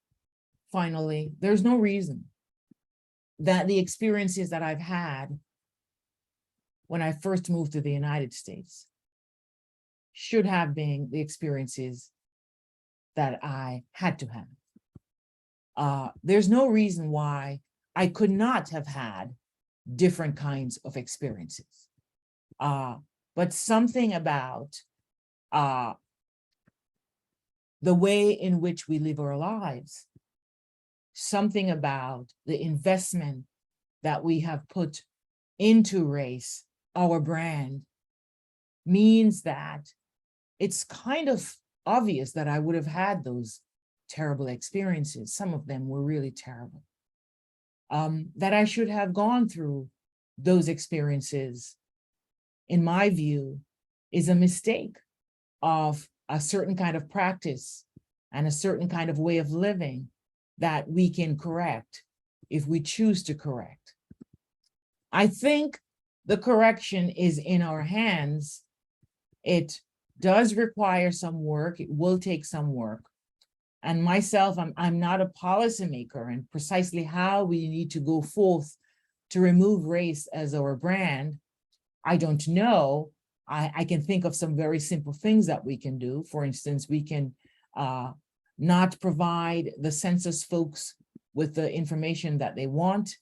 finally, there's no reason that the experiences that I've had when I first moved to the United States should have been the experiences that I had to have. There's no reason why I could not have had different kinds of experiences. But something about the way in which we live our lives, something about the investment that we have put into race, our brand, means that it's kind of obvious that I would have had those terrible experiences. Some of them were really terrible. That I should have gone through those experiences, in my view, is a mistake of a certain kind of practice and a certain kind of way of living that we can correct if we choose to correct. I think the correction is in our hands. It does require some work. It will take some work. And myself, I'm not a policymaker, and precisely how we need to go forth to remove race as our brand, I don't know. I can think of some very simple things that we can do. For instance, we can not provide the census folks with the information that they want.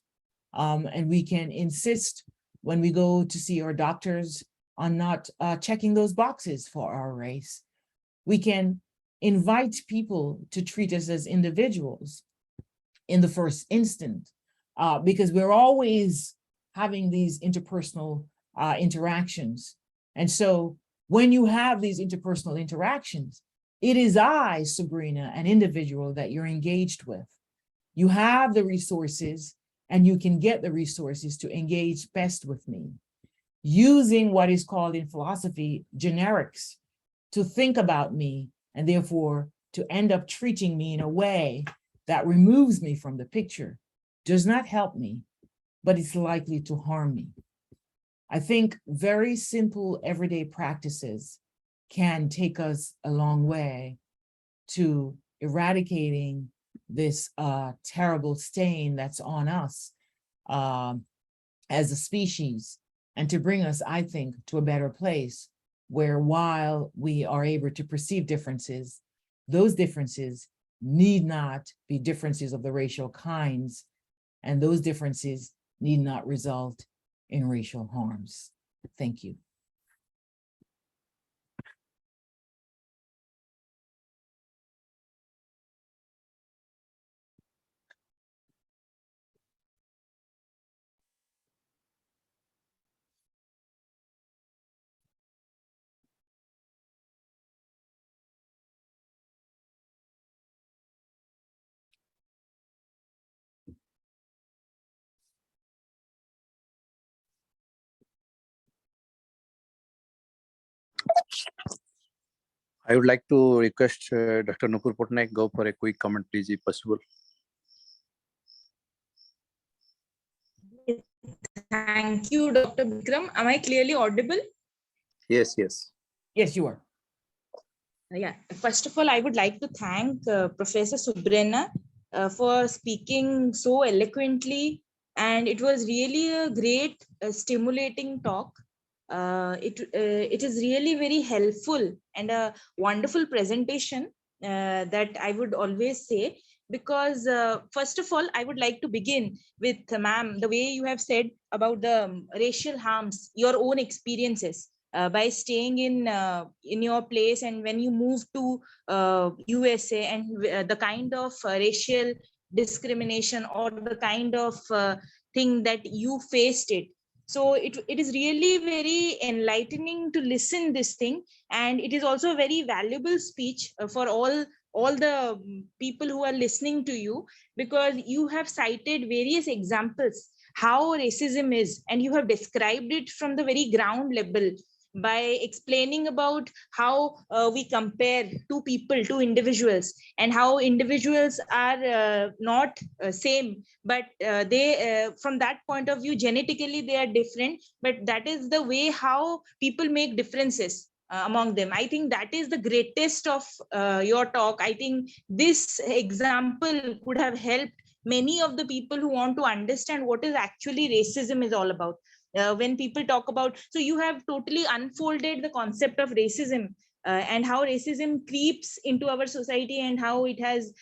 And we can insist when we go to see our doctors on not checking those boxes for our race. We can invite people to treat us as individuals in the first instance, because we're always having these interpersonal interactions. And so when you have these interpersonal interactions, it is I, Subrena, an individual that you're engaged with. You have the resources, and you can get the resources to engage best with me, using what is called in philosophy generics to think about me, and therefore to end up treating me in a way that removes me from the picture, does not help me, but it's likely to harm me. I think very simple everyday practices can take us a long way to eradicating this terrible stain that's on us as a species, and to bring us, I think, to a better place where, while we are able to perceive differences, those differences need not be differences of the racial kinds, and those differences need not result in racial harms. Thank you. I would like to request Dr. Nupur Patnaik go for a quick comment, please, if possible. Thank you, Dr. Bikram. Am I clearly audible? Yes, yes. Yes, you are. Yeah. First of all, I would like to thank Professor Subrena for speaking so eloquently, and it was really a great, stimulating talk. It is really very helpful and a wonderful presentation that I would always say. Because first of all, I would like to begin with ma'am, the way you have said about the racial harms, your own experiences by staying in your place, and when you move to USA, and the kind of racial discrimination or the kind of thing that you faced it. So it is really very enlightening to listen this thing, and it is also a very valuable speech for all the people who are listening to you, because you have cited various examples how racism is, and you have described it from the very ground level by explaining about how we compare two people, two individuals, and how individuals are not same, but they from that point of view, genetically they are different, but that is the way how people make differences among them. I think that is the greatest of your talk. I think this example could have helped many of the people who want to understand what is actually racism is all about. When people talk about, so you have totally unfolded the concept of racism, and how racism creeps into our society, and how it has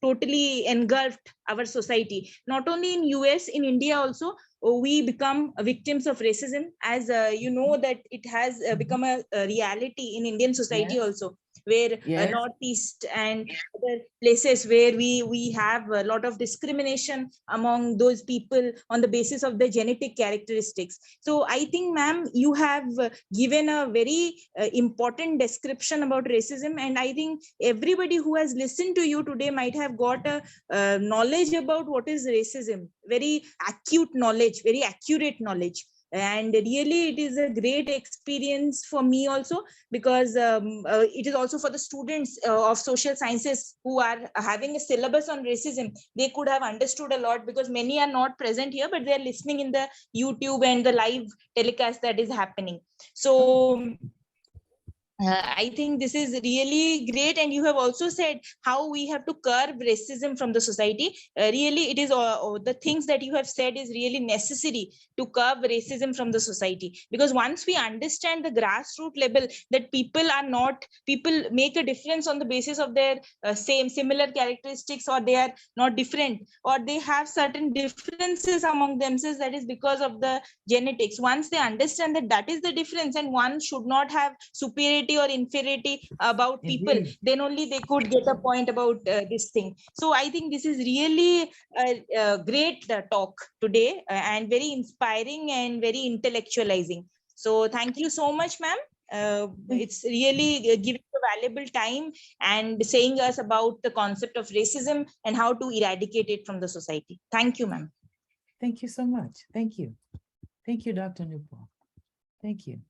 totally engulfed our society, not only in US, in India also. We become victims of racism, as you know that it has become a reality in Indian society Yes. also, where Yes. Northeast and other places where we have a lot of discrimination among those people on the basis of their genetic characteristics. So I think, ma'am, you have given a very important description about racism, and I think everybody who has listened to you today might have got a knowledge about what is racism, very acute knowledge, very accurate knowledge. And really it is a great experience for me also, because it is also for the students of social sciences who are having a syllabus on racism. They could have understood a lot, because many are not present here, but they are listening in the YouTube and the live telecast that is happening. So I think this is really great, and you have also said how we have to curb racism from the society. Really, it is the things that you have said is really necessary to curb racism from the society, because once we understand the grassroots level that people make a difference on the basis of their similar characteristics, or they are not different, or they have certain differences among themselves, that is because of the genetics. Once they understand that that is the difference, and one should not have superiority or inferiority about people, Indeed. then only they could get a point about this thing. So I think this is really a great talk today, and very inspiring and very intellectualizing. So thank you so much, ma'am. It's really giving a valuable time and saying us about the concept of racism and how to eradicate it from the society. Thank you, ma'am. Thank you so much. Thank you. Thank you, Dr. Nupur. Thank you.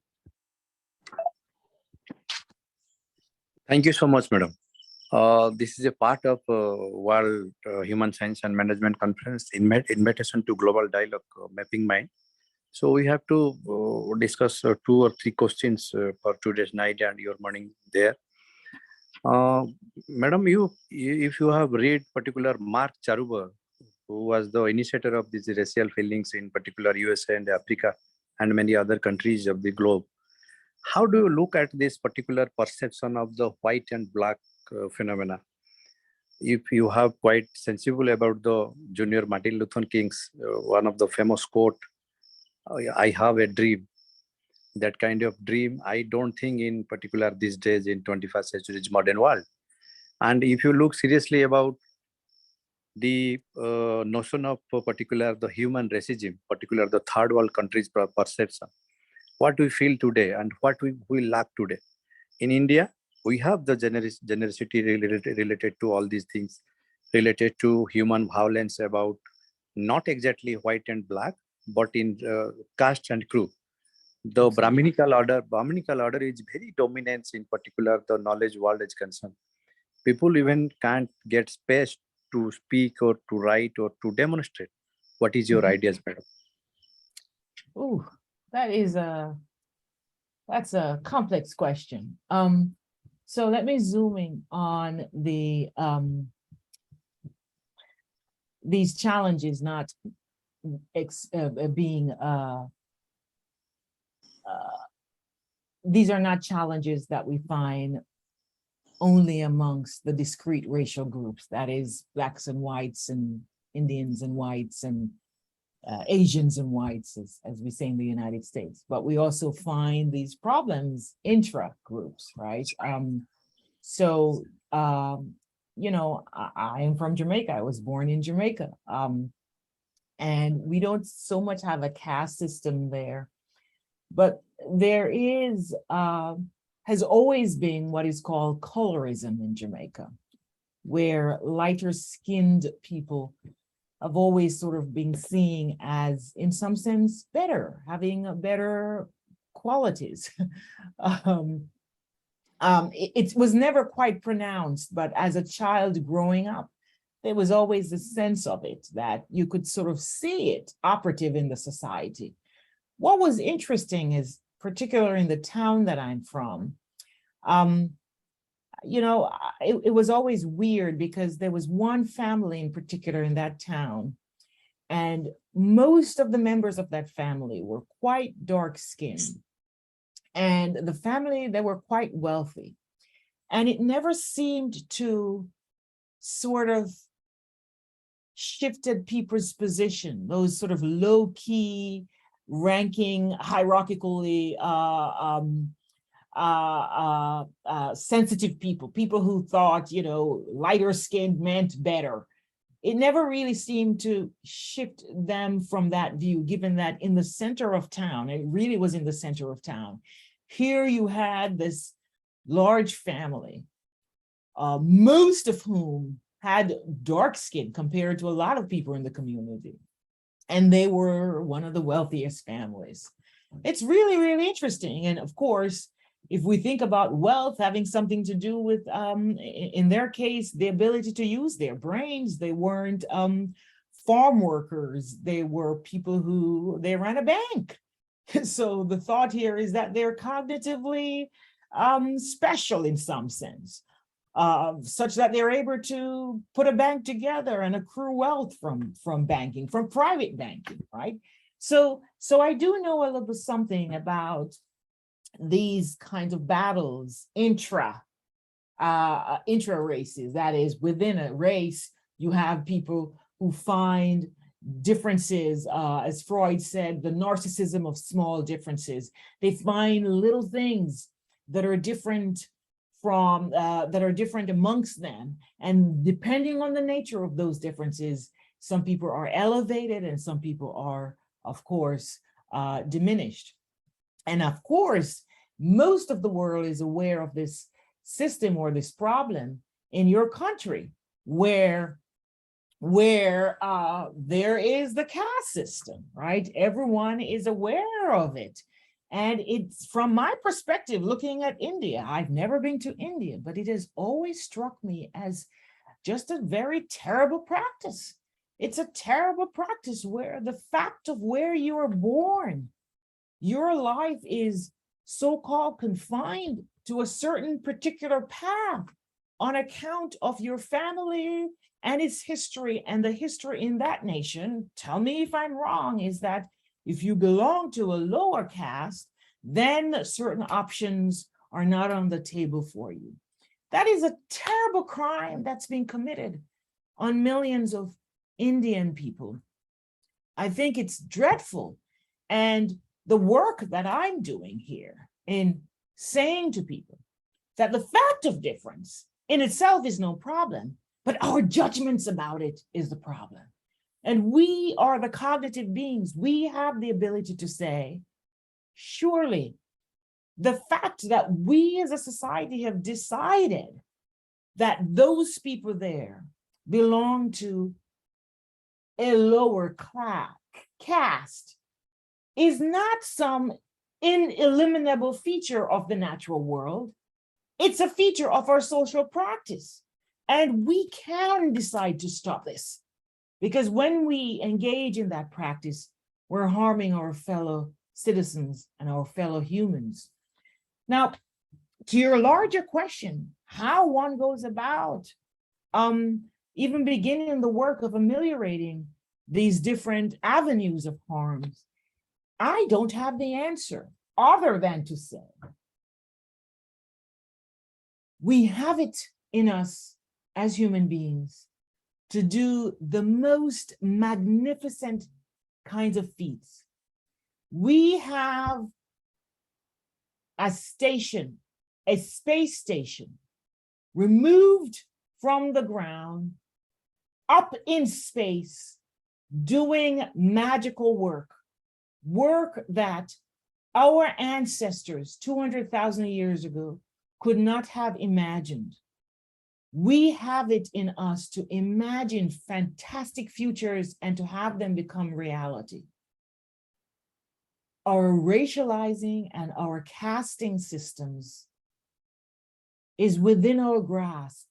Thank you so much, madam. This is a part of World Human Science and Management Conference invitation to global dialogue, mapping mind. So we have to discuss 2 or 3 questions for today's night and your morning there. Madam, if you have read particular Mark Charuber, who was the initiator of these racial feelings in particular USA and Africa and many other countries of the globe, how do you look at this particular perception of the white and black phenomena? If you have quite sensible about the Junior Martin Luther King's one of the famous quote, I have a dream. That kind of dream, I don't think in particular these days in 21st century modern world. And if you look seriously about the notion of particular the human racism, particular the third world countries perception, what we feel today and what we lack today. In India, we have the generosity related to all these things, related to human violence about not exactly white and black, but in caste and crew. The Brahminical order is very dominant in particular the knowledge world is concerned. People even can't get space to speak or to write or to demonstrate. What is your ideas, madam? Ooh, that's a complex question. So let me zoom in on these challenges not being these are not challenges that we find only amongst the discrete racial groups, that is Blacks and whites and Indians and whites and Asians and whites, as we say in the United States. But we also find these problems intra-groups, right? You know, I am from Jamaica. I was born in Jamaica. And we don't so much have a caste system there. But there is, has always been what is called colorism in Jamaica, where lighter skinned people have always sort of been seen as, in some sense, better, having better qualities. It was never quite pronounced, but as a child growing up, there was always a sense of it that you could sort of see it operative in the society. What was interesting is, particularly in the town that I'm from, you know, it was always weird because there was one family in particular in that town, and most of the members of that family were quite dark-skinned. And the family, they were quite wealthy. And it never seemed to sort of shifted people's position, those sort of low-key, ranking hierarchically sensitive people who thought, you know, lighter skinned meant better. It never really seemed to shift them from that view, given that in the center of town, it really was in the center of town. Here you had this large family, most of whom had dark skin compared to a lot of people in the community. And they were one of the wealthiest families. It's really, really interesting. And of course, if we think about wealth having something to do with, in their case, the ability to use their brains, they weren't farm workers, they were people who, they ran a bank. So the thought here is that they're cognitively special in some sense. Such that they're able to put a bank together and accrue wealth from banking, from private banking, right? So I do know a little bit something about these kinds of battles intra races. That is, within a race, you have people who find differences, as Freud said, the narcissism of small differences. They find little things that are different from that are different amongst them, and depending on the nature of those differences, some people are elevated and some people are, of course, diminished. And of course, most of the world is aware of this system or this problem in your country, where there is the caste system, right? Everyone is aware of it. And it's, from my perspective, looking at India, I've never been to India, but it has always struck me as just a very terrible practice. It's a terrible practice where the fact of where you were born, your life is so-called confined to a certain particular path on account of your family and its history. And the history in that nation, tell me if I'm wrong, is that if you belong to a lower caste, then certain options are not on the table for you. That is a terrible crime that's being committed on millions of Indian people. I think it's dreadful. And the work that I'm doing here in saying to people that the fact of difference in itself is no problem, but our judgments about it is the problem. And we are the cognitive beings. We have the ability to say, surely the fact that we as a society have decided that those people there belong to a lower class, caste, is not some ineliminable feature of the natural world. It's a feature of our social practice. And we can decide to stop this. Because when we engage in that practice, we're harming our fellow citizens and our fellow humans. Now, to your larger question, how one goes about even beginning the work of ameliorating these different avenues of harms, I don't have the answer other than to say, we have it in us as human beings to do the most magnificent kinds of feats. We have a station, a space station, removed from the ground, up in space, doing magical work, work that our ancestors 200,000 years ago could not have imagined. We have it in us to imagine fantastic futures and to have them become reality. Our racializing and our casting systems is within our grasp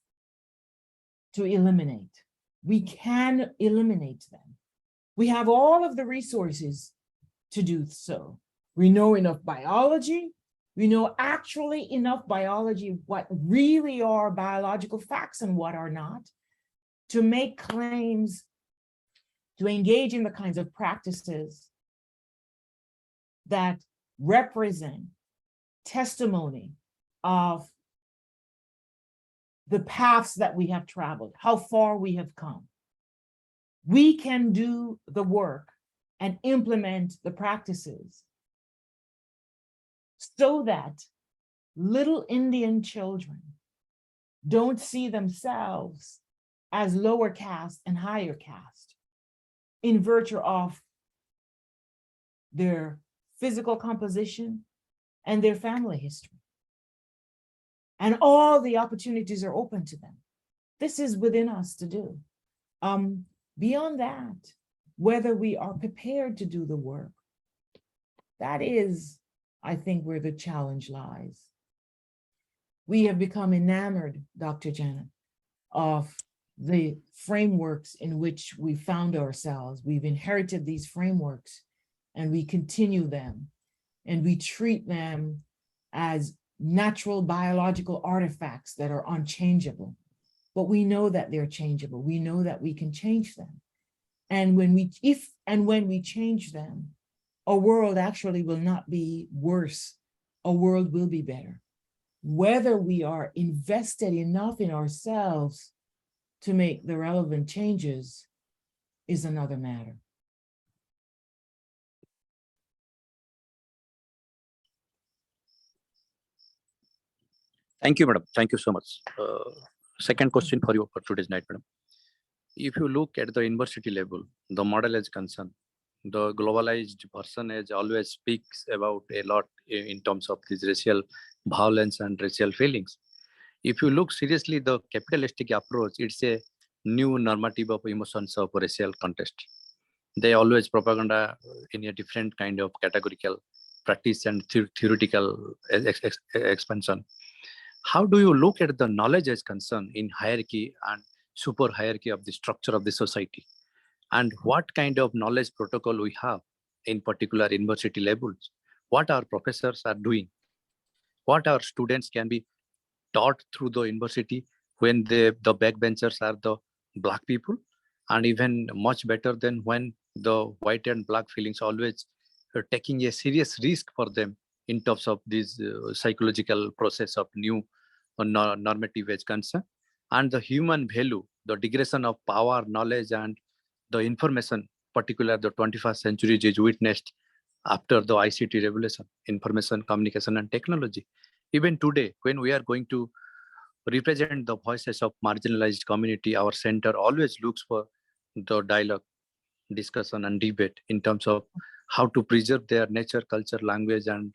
to eliminate. We can eliminate them. We have all of the resources to do so. We know enough biology. We know actually enough biology, what really are biological facts and what are not, to make claims, to engage in the kinds of practices that represent testimony of the paths that we have traveled, how far we have come. We can do the work and implement the practices so that little Indian children don't see themselves as lower caste and higher caste in virtue of their physical composition and their family history. And all the opportunities are open to them. This is within us to do. Beyond that, whether we are prepared to do the work, that is, I think, where the challenge lies. We have become enamored, Dr. Janet, of the frameworks in which we found ourselves. We've inherited these frameworks and we continue them and we treat them as natural biological artifacts that are unchangeable. But we know that they're changeable. We know that we can change them. And when we change them, a world actually will not be worse. A world will be better. Whether we are invested enough in ourselves to make the relevant changes is another matter. Thank you, madam. Thank you so much. Second question for you for today's night, madam. If you look at the university level, the model is concerned, the globalized person as always speaks about a lot in terms of this racial violence and racial feelings. If you look seriously, the capitalistic approach, it's a new normative of emotions of racial contest. They always propaganda in a different kind of categorical practice and theoretical expansion. How do you look at the knowledge as concerned in hierarchy and super hierarchy of the structure of the society? And what kind of knowledge protocol we have in particular university levels? What our professors are doing? What our students can be taught through the university when the backbenchers are the Black people? And even much better than when the white and Black feelings always are taking a serious risk for them in terms of this psychological process of new normative age concern. And the human value, the degradation of power, knowledge, and the information, particularly the 21st century is witnessed after the ICT revolution, information, communication, and technology. Even today, when we are going to represent the voices of marginalized community, our center always looks for the dialogue, discussion, and debate in terms of how to preserve their nature, culture, language, and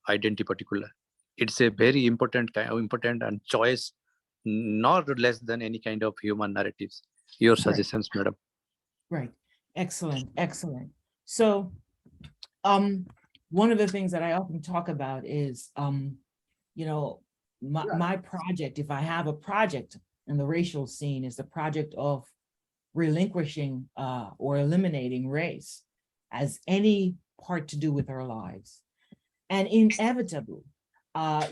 identity particular. It's a very important and choice, not less than any kind of human narratives. Your suggestions, Right. madam. Right. Excellent. Excellent. So one of the things that I often talk about is, my project, if I have a project in the racial scene, is the project of relinquishing or eliminating race as any part to do with our lives. And inevitably,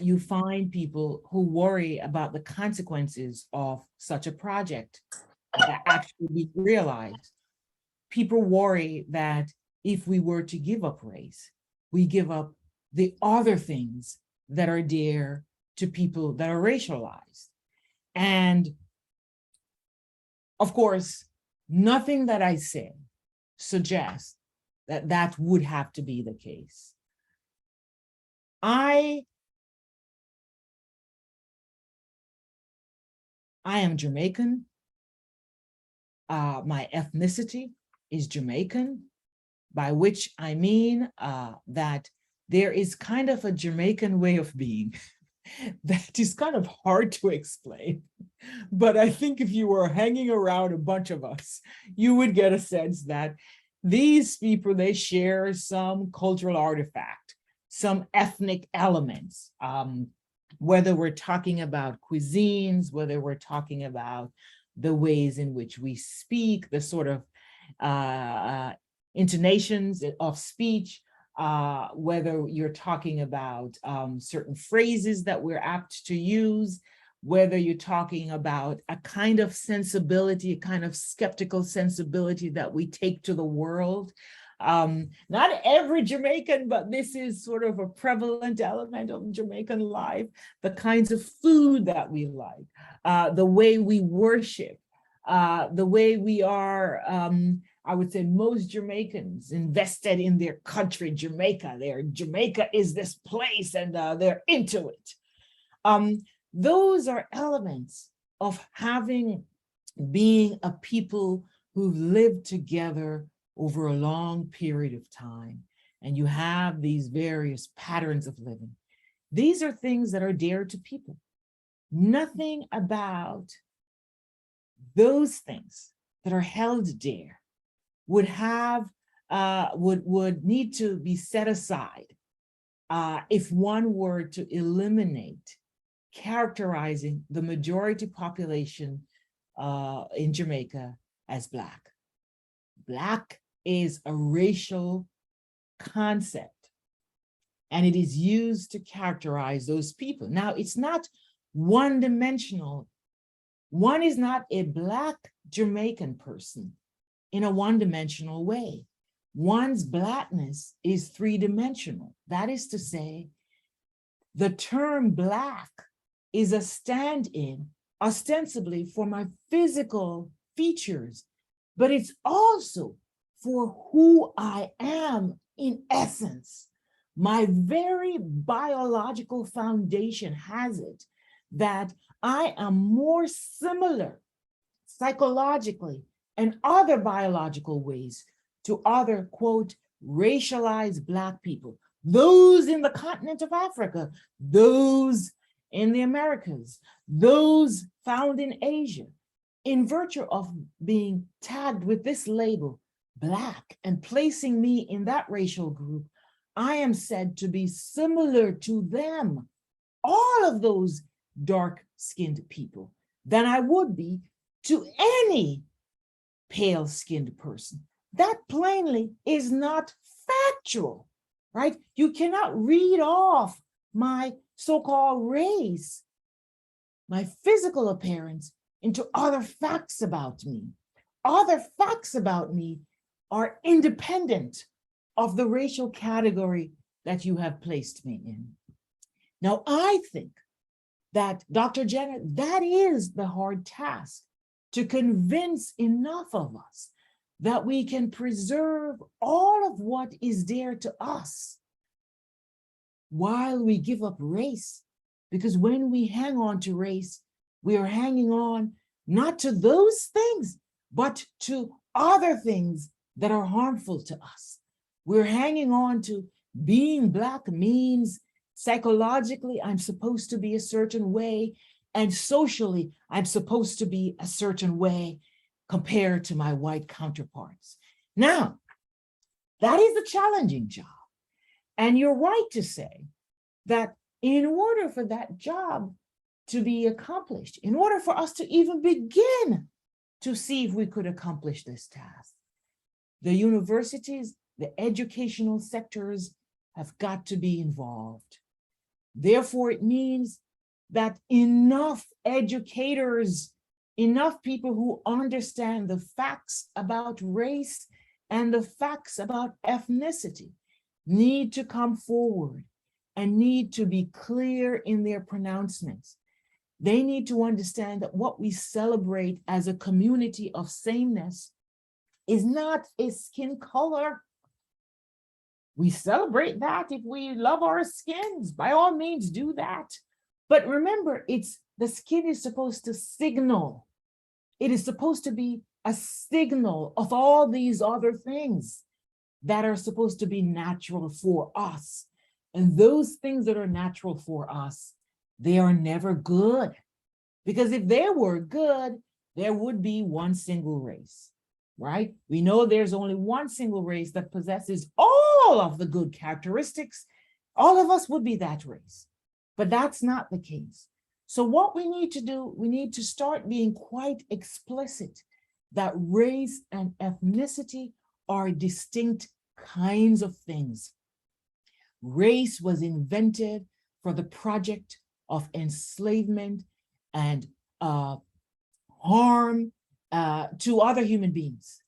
you find people who worry about the consequences of such a project that actually be realized. People worry that if we were to give up race, we give up the other things that are dear to people that are racialized. And of course, nothing that I say suggests that that would have to be the case. I am Jamaican. My ethnicity is Jamaican, by which I mean that there is kind of a Jamaican way of being that is kind of hard to explain. But I think if you were hanging around a bunch of us, you would get a sense that these people, they share some cultural artifact, some ethnic elements, whether we're talking about cuisines, whether we're talking about the ways in which we speak, the sort of intonations of speech, whether you're talking about certain phrases that we're apt to use, whether you're talking about a kind of sensibility, a kind of skeptical sensibility that we take to the world. Not every Jamaican, but this is sort of a prevalent element of Jamaican life, the kinds of food that we like, the way we worship, the way we are, I would say most Jamaicans invested in their country, Jamaica. Jamaica is this place and they're into it. Those are elements of being a people who've lived together over a long period of time. And you have these various patterns of living. These are things that are dear to people. Nothing about those things that are held dear would need to be set aside if one were to eliminate characterizing the majority population in Jamaica as Black. Black is a racial concept, and it is used to characterize those people. Now, it's not one-dimensional. One is not a Black Jamaican person in a one-dimensional way. One's Blackness is three-dimensional. That is to say, the term Black is a stand-in ostensibly for my physical features, but it's also for who I am in essence. My very biological foundation has it that I am more similar psychologically and other biological ways to other, quote, racialized Black people, those in the continent of Africa, those in the Americas, those found in Asia, in virtue of being tagged with this label, Black, and placing me in that racial group, I am said to be similar to them, all of those dark-skinned people, than I would be to any pale-skinned person. That plainly is not factual, right? You cannot read off my so-called race, my physical appearance, into other facts about me. Other facts about me are independent of the racial category that you have placed me in. Now, I think that, Dr. Jenner, that is the hard task, to convince enough of us that we can preserve all of what is dear to us while we give up race. Because when we hang on to race, we are hanging on not to those things, but to other things that are harmful to us. We're hanging on to being Black means psychologically, I'm supposed to be a certain way, and socially, I'm supposed to be a certain way compared to my white counterparts. Now, that is a challenging job. And you're right to say that in order for that job to be accomplished, in order for us to even begin to see if we could accomplish this task, the universities the educational sectors have got to be involved. Therefore, it means that enough educators, enough people who understand the facts about race and the facts about ethnicity need to come forward and need to be clear in their pronouncements. They need to understand that what we celebrate as a community of sameness is not a skin color. We celebrate that if we love our skins, by all means do that. But remember, the skin is supposed to signal. It is supposed to be a signal of all these other things that are supposed to be natural for us. And those things that are natural for us, they are never good. Because if they were good, there would be one single race, right? We know there's only one single race that possesses all of the good characteristics. All of us would be that race, but that's not the case. So what we need to do, we need to start being quite explicit that race and ethnicity are distinct kinds of things. Race was invented for the project of enslavement and harm to other human beings.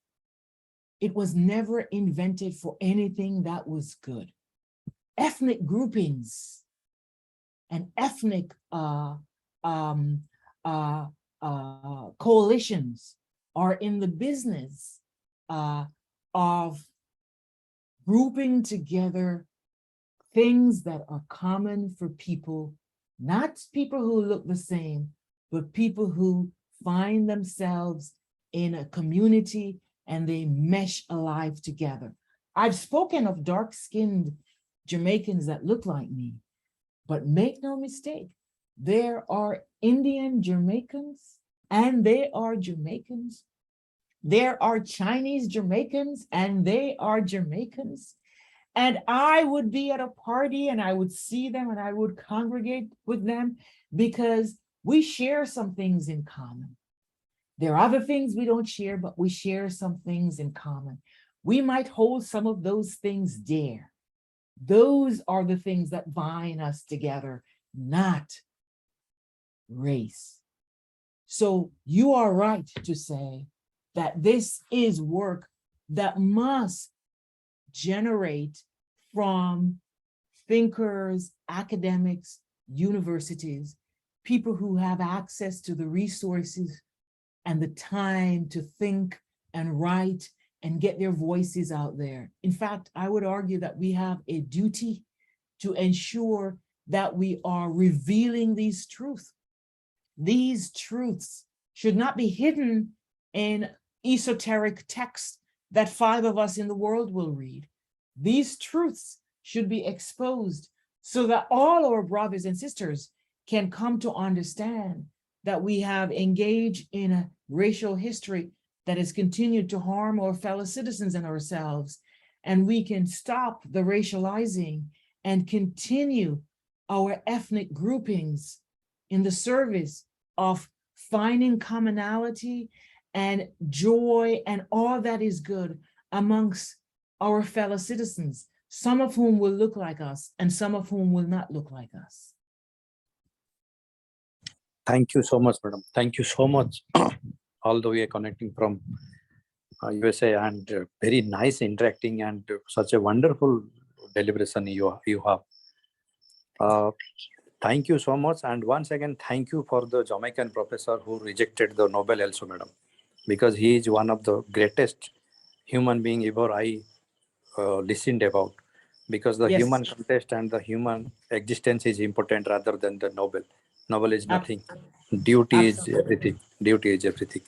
It was never invented for anything that was good. Ethnic groupings and ethnic coalitions are in the business of grouping together things that are common for people, not people who look the same, but people who find themselves in a community and they mesh alive together. I've spoken of dark-skinned Jamaicans that look like me, but make no mistake, there are Indian Jamaicans and they are Jamaicans. There are Chinese Jamaicans and they are Jamaicans. And I would be at a party and I would see them and I would congregate with them because we share some things in common. There are other things we don't share, but we share some things in common. We might hold some of those things dear. Those are the things that bind us together, not race. So you are right to say that this is work that must generate from thinkers, academics, universities, people who have access to the resources and the time to think and write and get their voices out there. In fact, I would argue that we have a duty to ensure that we are revealing these truths. These truths should not be hidden in esoteric texts that 5 of us in the world will read. These truths should be exposed so that all our brothers and sisters can come to understand that we have engaged in a racial history that has continued to harm our fellow citizens and ourselves. And we can stop the racializing and continue our ethnic groupings in the service of finding commonality and joy and all that is good amongst our fellow citizens, some of whom will look like us and some of whom will not look like us. Thank you so much, madam. Thank you so much. All the way connecting from USA, and very nice interacting and such a wonderful deliberation you have. Thank you so much. And once again, thank you for the Jamaican professor who rejected the Nobel also, madam, because he is one of the greatest human being ever I listened about, because the human contest and the human existence is important rather than the Nobel. Nobel is nothing. Duty is everything. Duty is everything.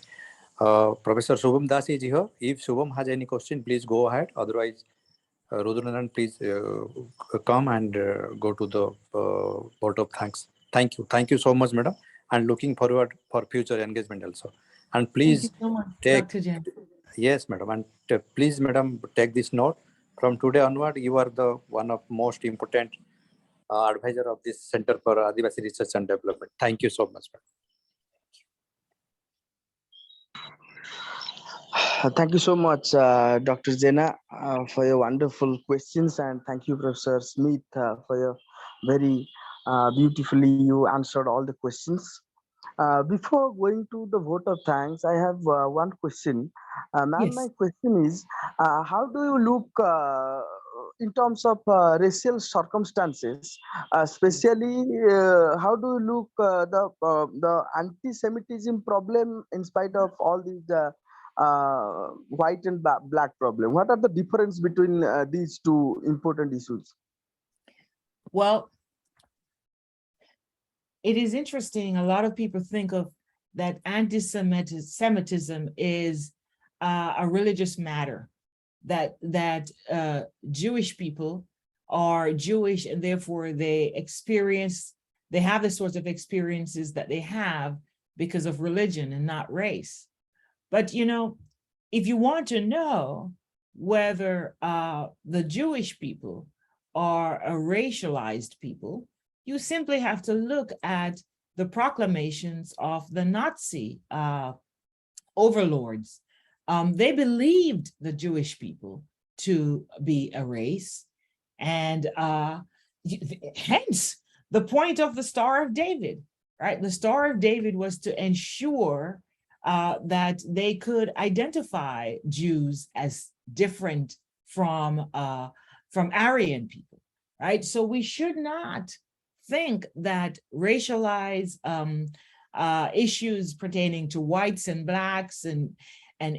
Professor Shubham Das is here. If Shubham has any question, please go ahead. Otherwise, Rudranand, please come and go to the vote of thanks. Thank you. Thank you so much, madam. And looking forward for future engagement also. And please take, yes, madam. And please, madam, take this note. From today onward, you are the one of most important advisor of this Center for Adivasi Research and Development. Thank you so much, madam. Thank you so much, Dr. Zena, for your wonderful questions, and thank you, Professor Smith, for your very beautifully you answered all the questions. Before going to the vote of thanks, I have one question. Ma'am, my Yes. question is, how do you look in terms of racial circumstances, especially how do you look the anti-Semitism problem in spite of all these white and black problem? What are the difference between these two important issues? Well, it is interesting. A lot of people think of that anti-Semitism is a religious matter, that Jewish people are Jewish and therefore they have the sorts of experiences that they have because of religion and not race. But you know, if you want to know whether the Jewish people are a racialized people, you simply have to look at the proclamations of the Nazi overlords. They believed the Jewish people to be a race, and hence the point of the Star of David, right? The Star of David was to ensure that they could identify Jews as different from Aryan people, right? So we should not think that racialized issues pertaining to whites and blacks and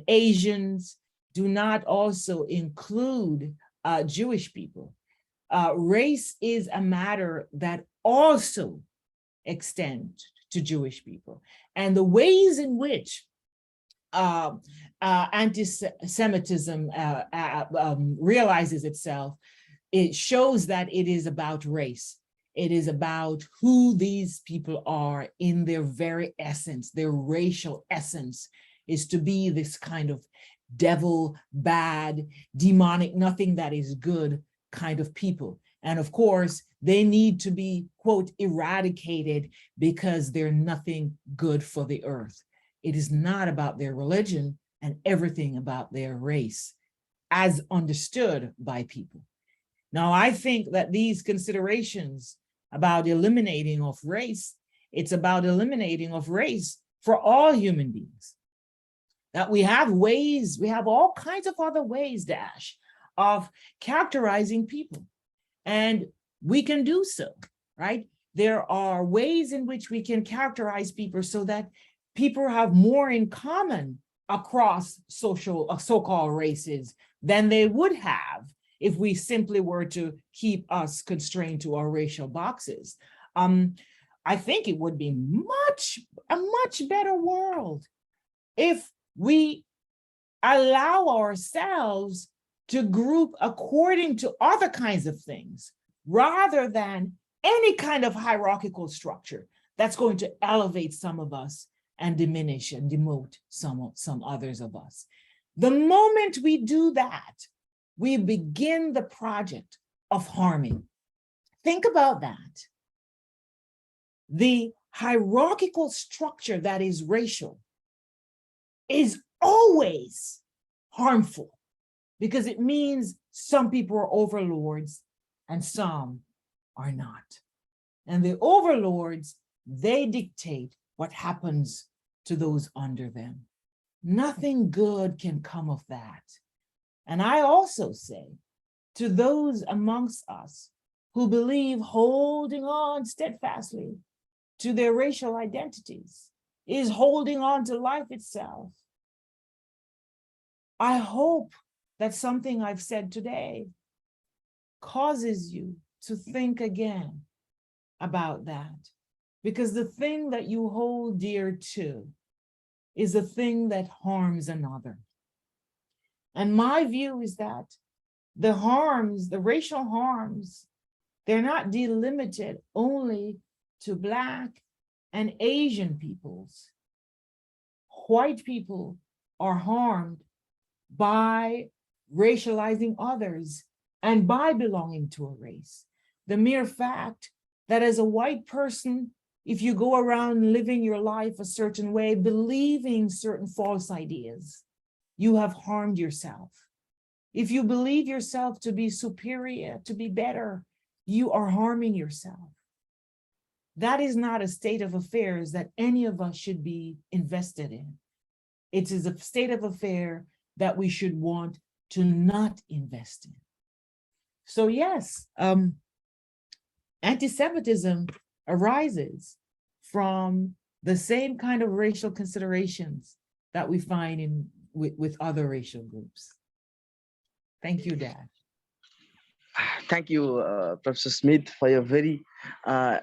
Asians do not also include Jewish people. Race is a matter that also extends to Jewish people. And the ways in which anti-Semitism realizes itself, it shows that it is about race. It is about who these people are in their very essence. Their racial essence is to be this kind of devil, bad, demonic, nothing that is good kind of people. And of course, they need to be, quote, eradicated because they're nothing good for the earth. It is not about their religion and everything about their race as understood by people. Now, I think that these considerations about eliminating of race, it's about eliminating of race for all human beings. That we have ways, we have all kinds of other ways, Dash, of characterizing people. And we can do so, right? There are ways in which we can characterize people so that people have more in common across so-called races than they would have if we simply were to keep us constrained to our racial boxes. I think it would be a much better world if we allow ourselves to group according to other kinds of things, rather than any kind of hierarchical structure that's going to elevate some of us and diminish and demote some others of us. The moment we do that, we begin the project of harming. Think about that. The hierarchical structure that is racial is always harmful because it means some people are overlords and some are not. And the overlords, they dictate what happens to those under them. Nothing good can come of that. And I also say to those amongst us who believe holding on steadfastly to their racial identities is holding on to life itself. I hope that something I've said today causes you to think again about that, because the thing that you hold dear to is a thing that harms another. And my view is that the harms, the racial harms, they're not delimited only to Black and Asian peoples. White people are harmed by racializing others and by belonging to a race. The mere fact that as a white person, if you go around living your life a certain way, believing certain false ideas, you have harmed yourself. If you believe yourself to be superior, to be better, you are harming yourself. That is not a state of affairs that any of us should be invested in. It is a state of affair that we should want to not invest in. So yes, anti-Semitism arises from the same kind of racial considerations that we find with other racial groups. Thank you, Dad. Thank you, Professor Smith, for your very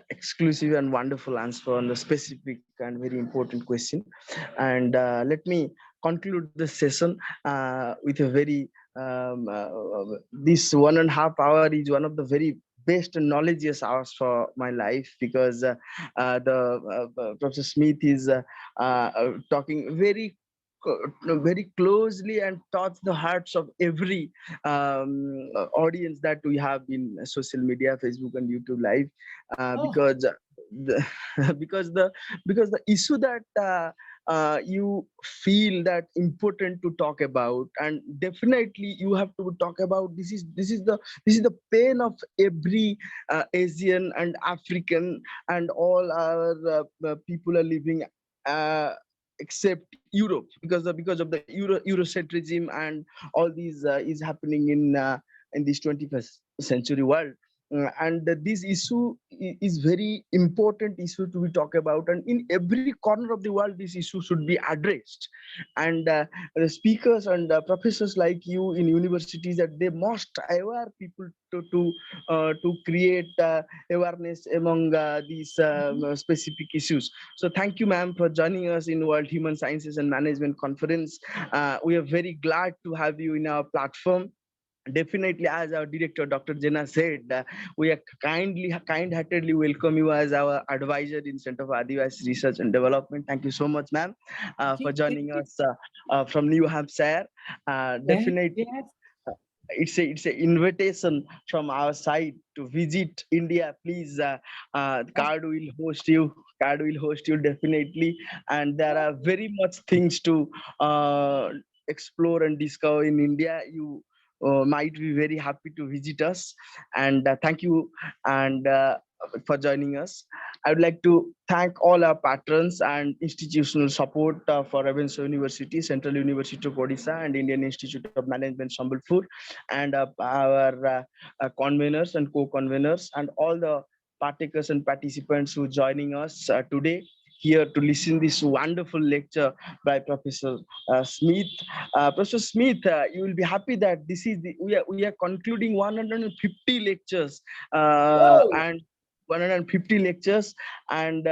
exclusive and wonderful answer on the specific and very important question. And let me conclude the session with a very, this 1.5 hours is one of the very best and knowledgeous hours for my life, because Professor Smith is talking very closely and touch the hearts of every audience that we have in social media, Facebook and YouTube Live, because the issue that you feel that important to talk about, and definitely you have to talk about, this is the pain of every Asian and African and all our people are living except Europe, because of the Eurocentrism and all these is happening in this 21st century world. And this issue is very important issue to be talked about, and in every corner of the world this issue should be addressed. And the speakers and professors like you in universities, that they must aware people to create awareness among these specific issues. So thank you, ma'am, for joining us in World Human Sciences and Management Conference. We are very glad to have you in our platform. Definitely, as our director, Dr. Jena, said, we are kind-heartedly welcome you as our advisor in Center for Adivasi Research and Development. Thank you so much, ma'am, for joining us from New Hampshire. Definitely, it's an invitation from our side to visit India. Please, CARD will host you. CARD will host you definitely, and there are very much things to explore and discover in India. You might be very happy to visit us, and thank you and for joining us. I would like to thank all our patrons and institutional support for Ravenshaw University, Central University of Odisha, and Indian Institute of Management, Sambalpur, and our conveners and co-conveners, and all the partakers and participants who are joining us today here to listen this wonderful lecture by Professor Smith. Professor Smith, you will be happy that this is we are concluding 150 lectures and 150 lectures, and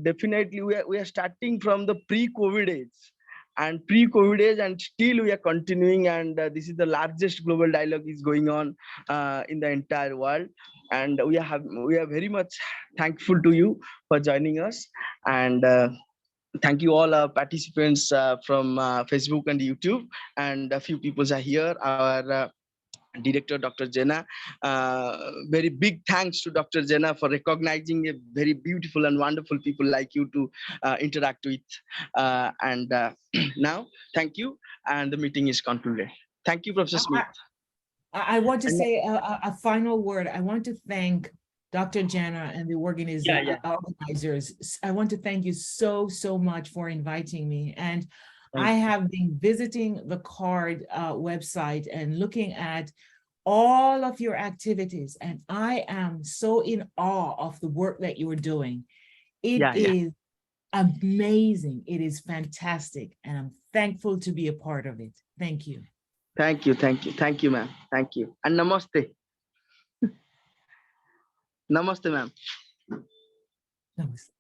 definitely we are starting from the pre-COVID age. And pre-COVID age, and still we are continuing, and this is the largest global dialogue is going on in the entire world, and we are very much thankful to you for joining us, and thank you all our participants from Facebook and YouTube, and a few people are here. Our Director, Dr. Jena. Very big thanks to Dr. Jena for recognizing a very beautiful and wonderful people like you to interact with. And now, thank you, and the meeting is concluded. Thank you, Professor Smith. I want to say a final word. I want to thank Dr. Jena and the organizers. I want to thank you so much for inviting me. And I have been visiting the CARD website and looking at all of your activities, and I am so in awe of the work that you are doing. It is amazing. It is fantastic, and I'm thankful to be a part of it. Thank you. Thank you, ma'am. Thank you, and namaste. Namaste, ma'am. Namaste.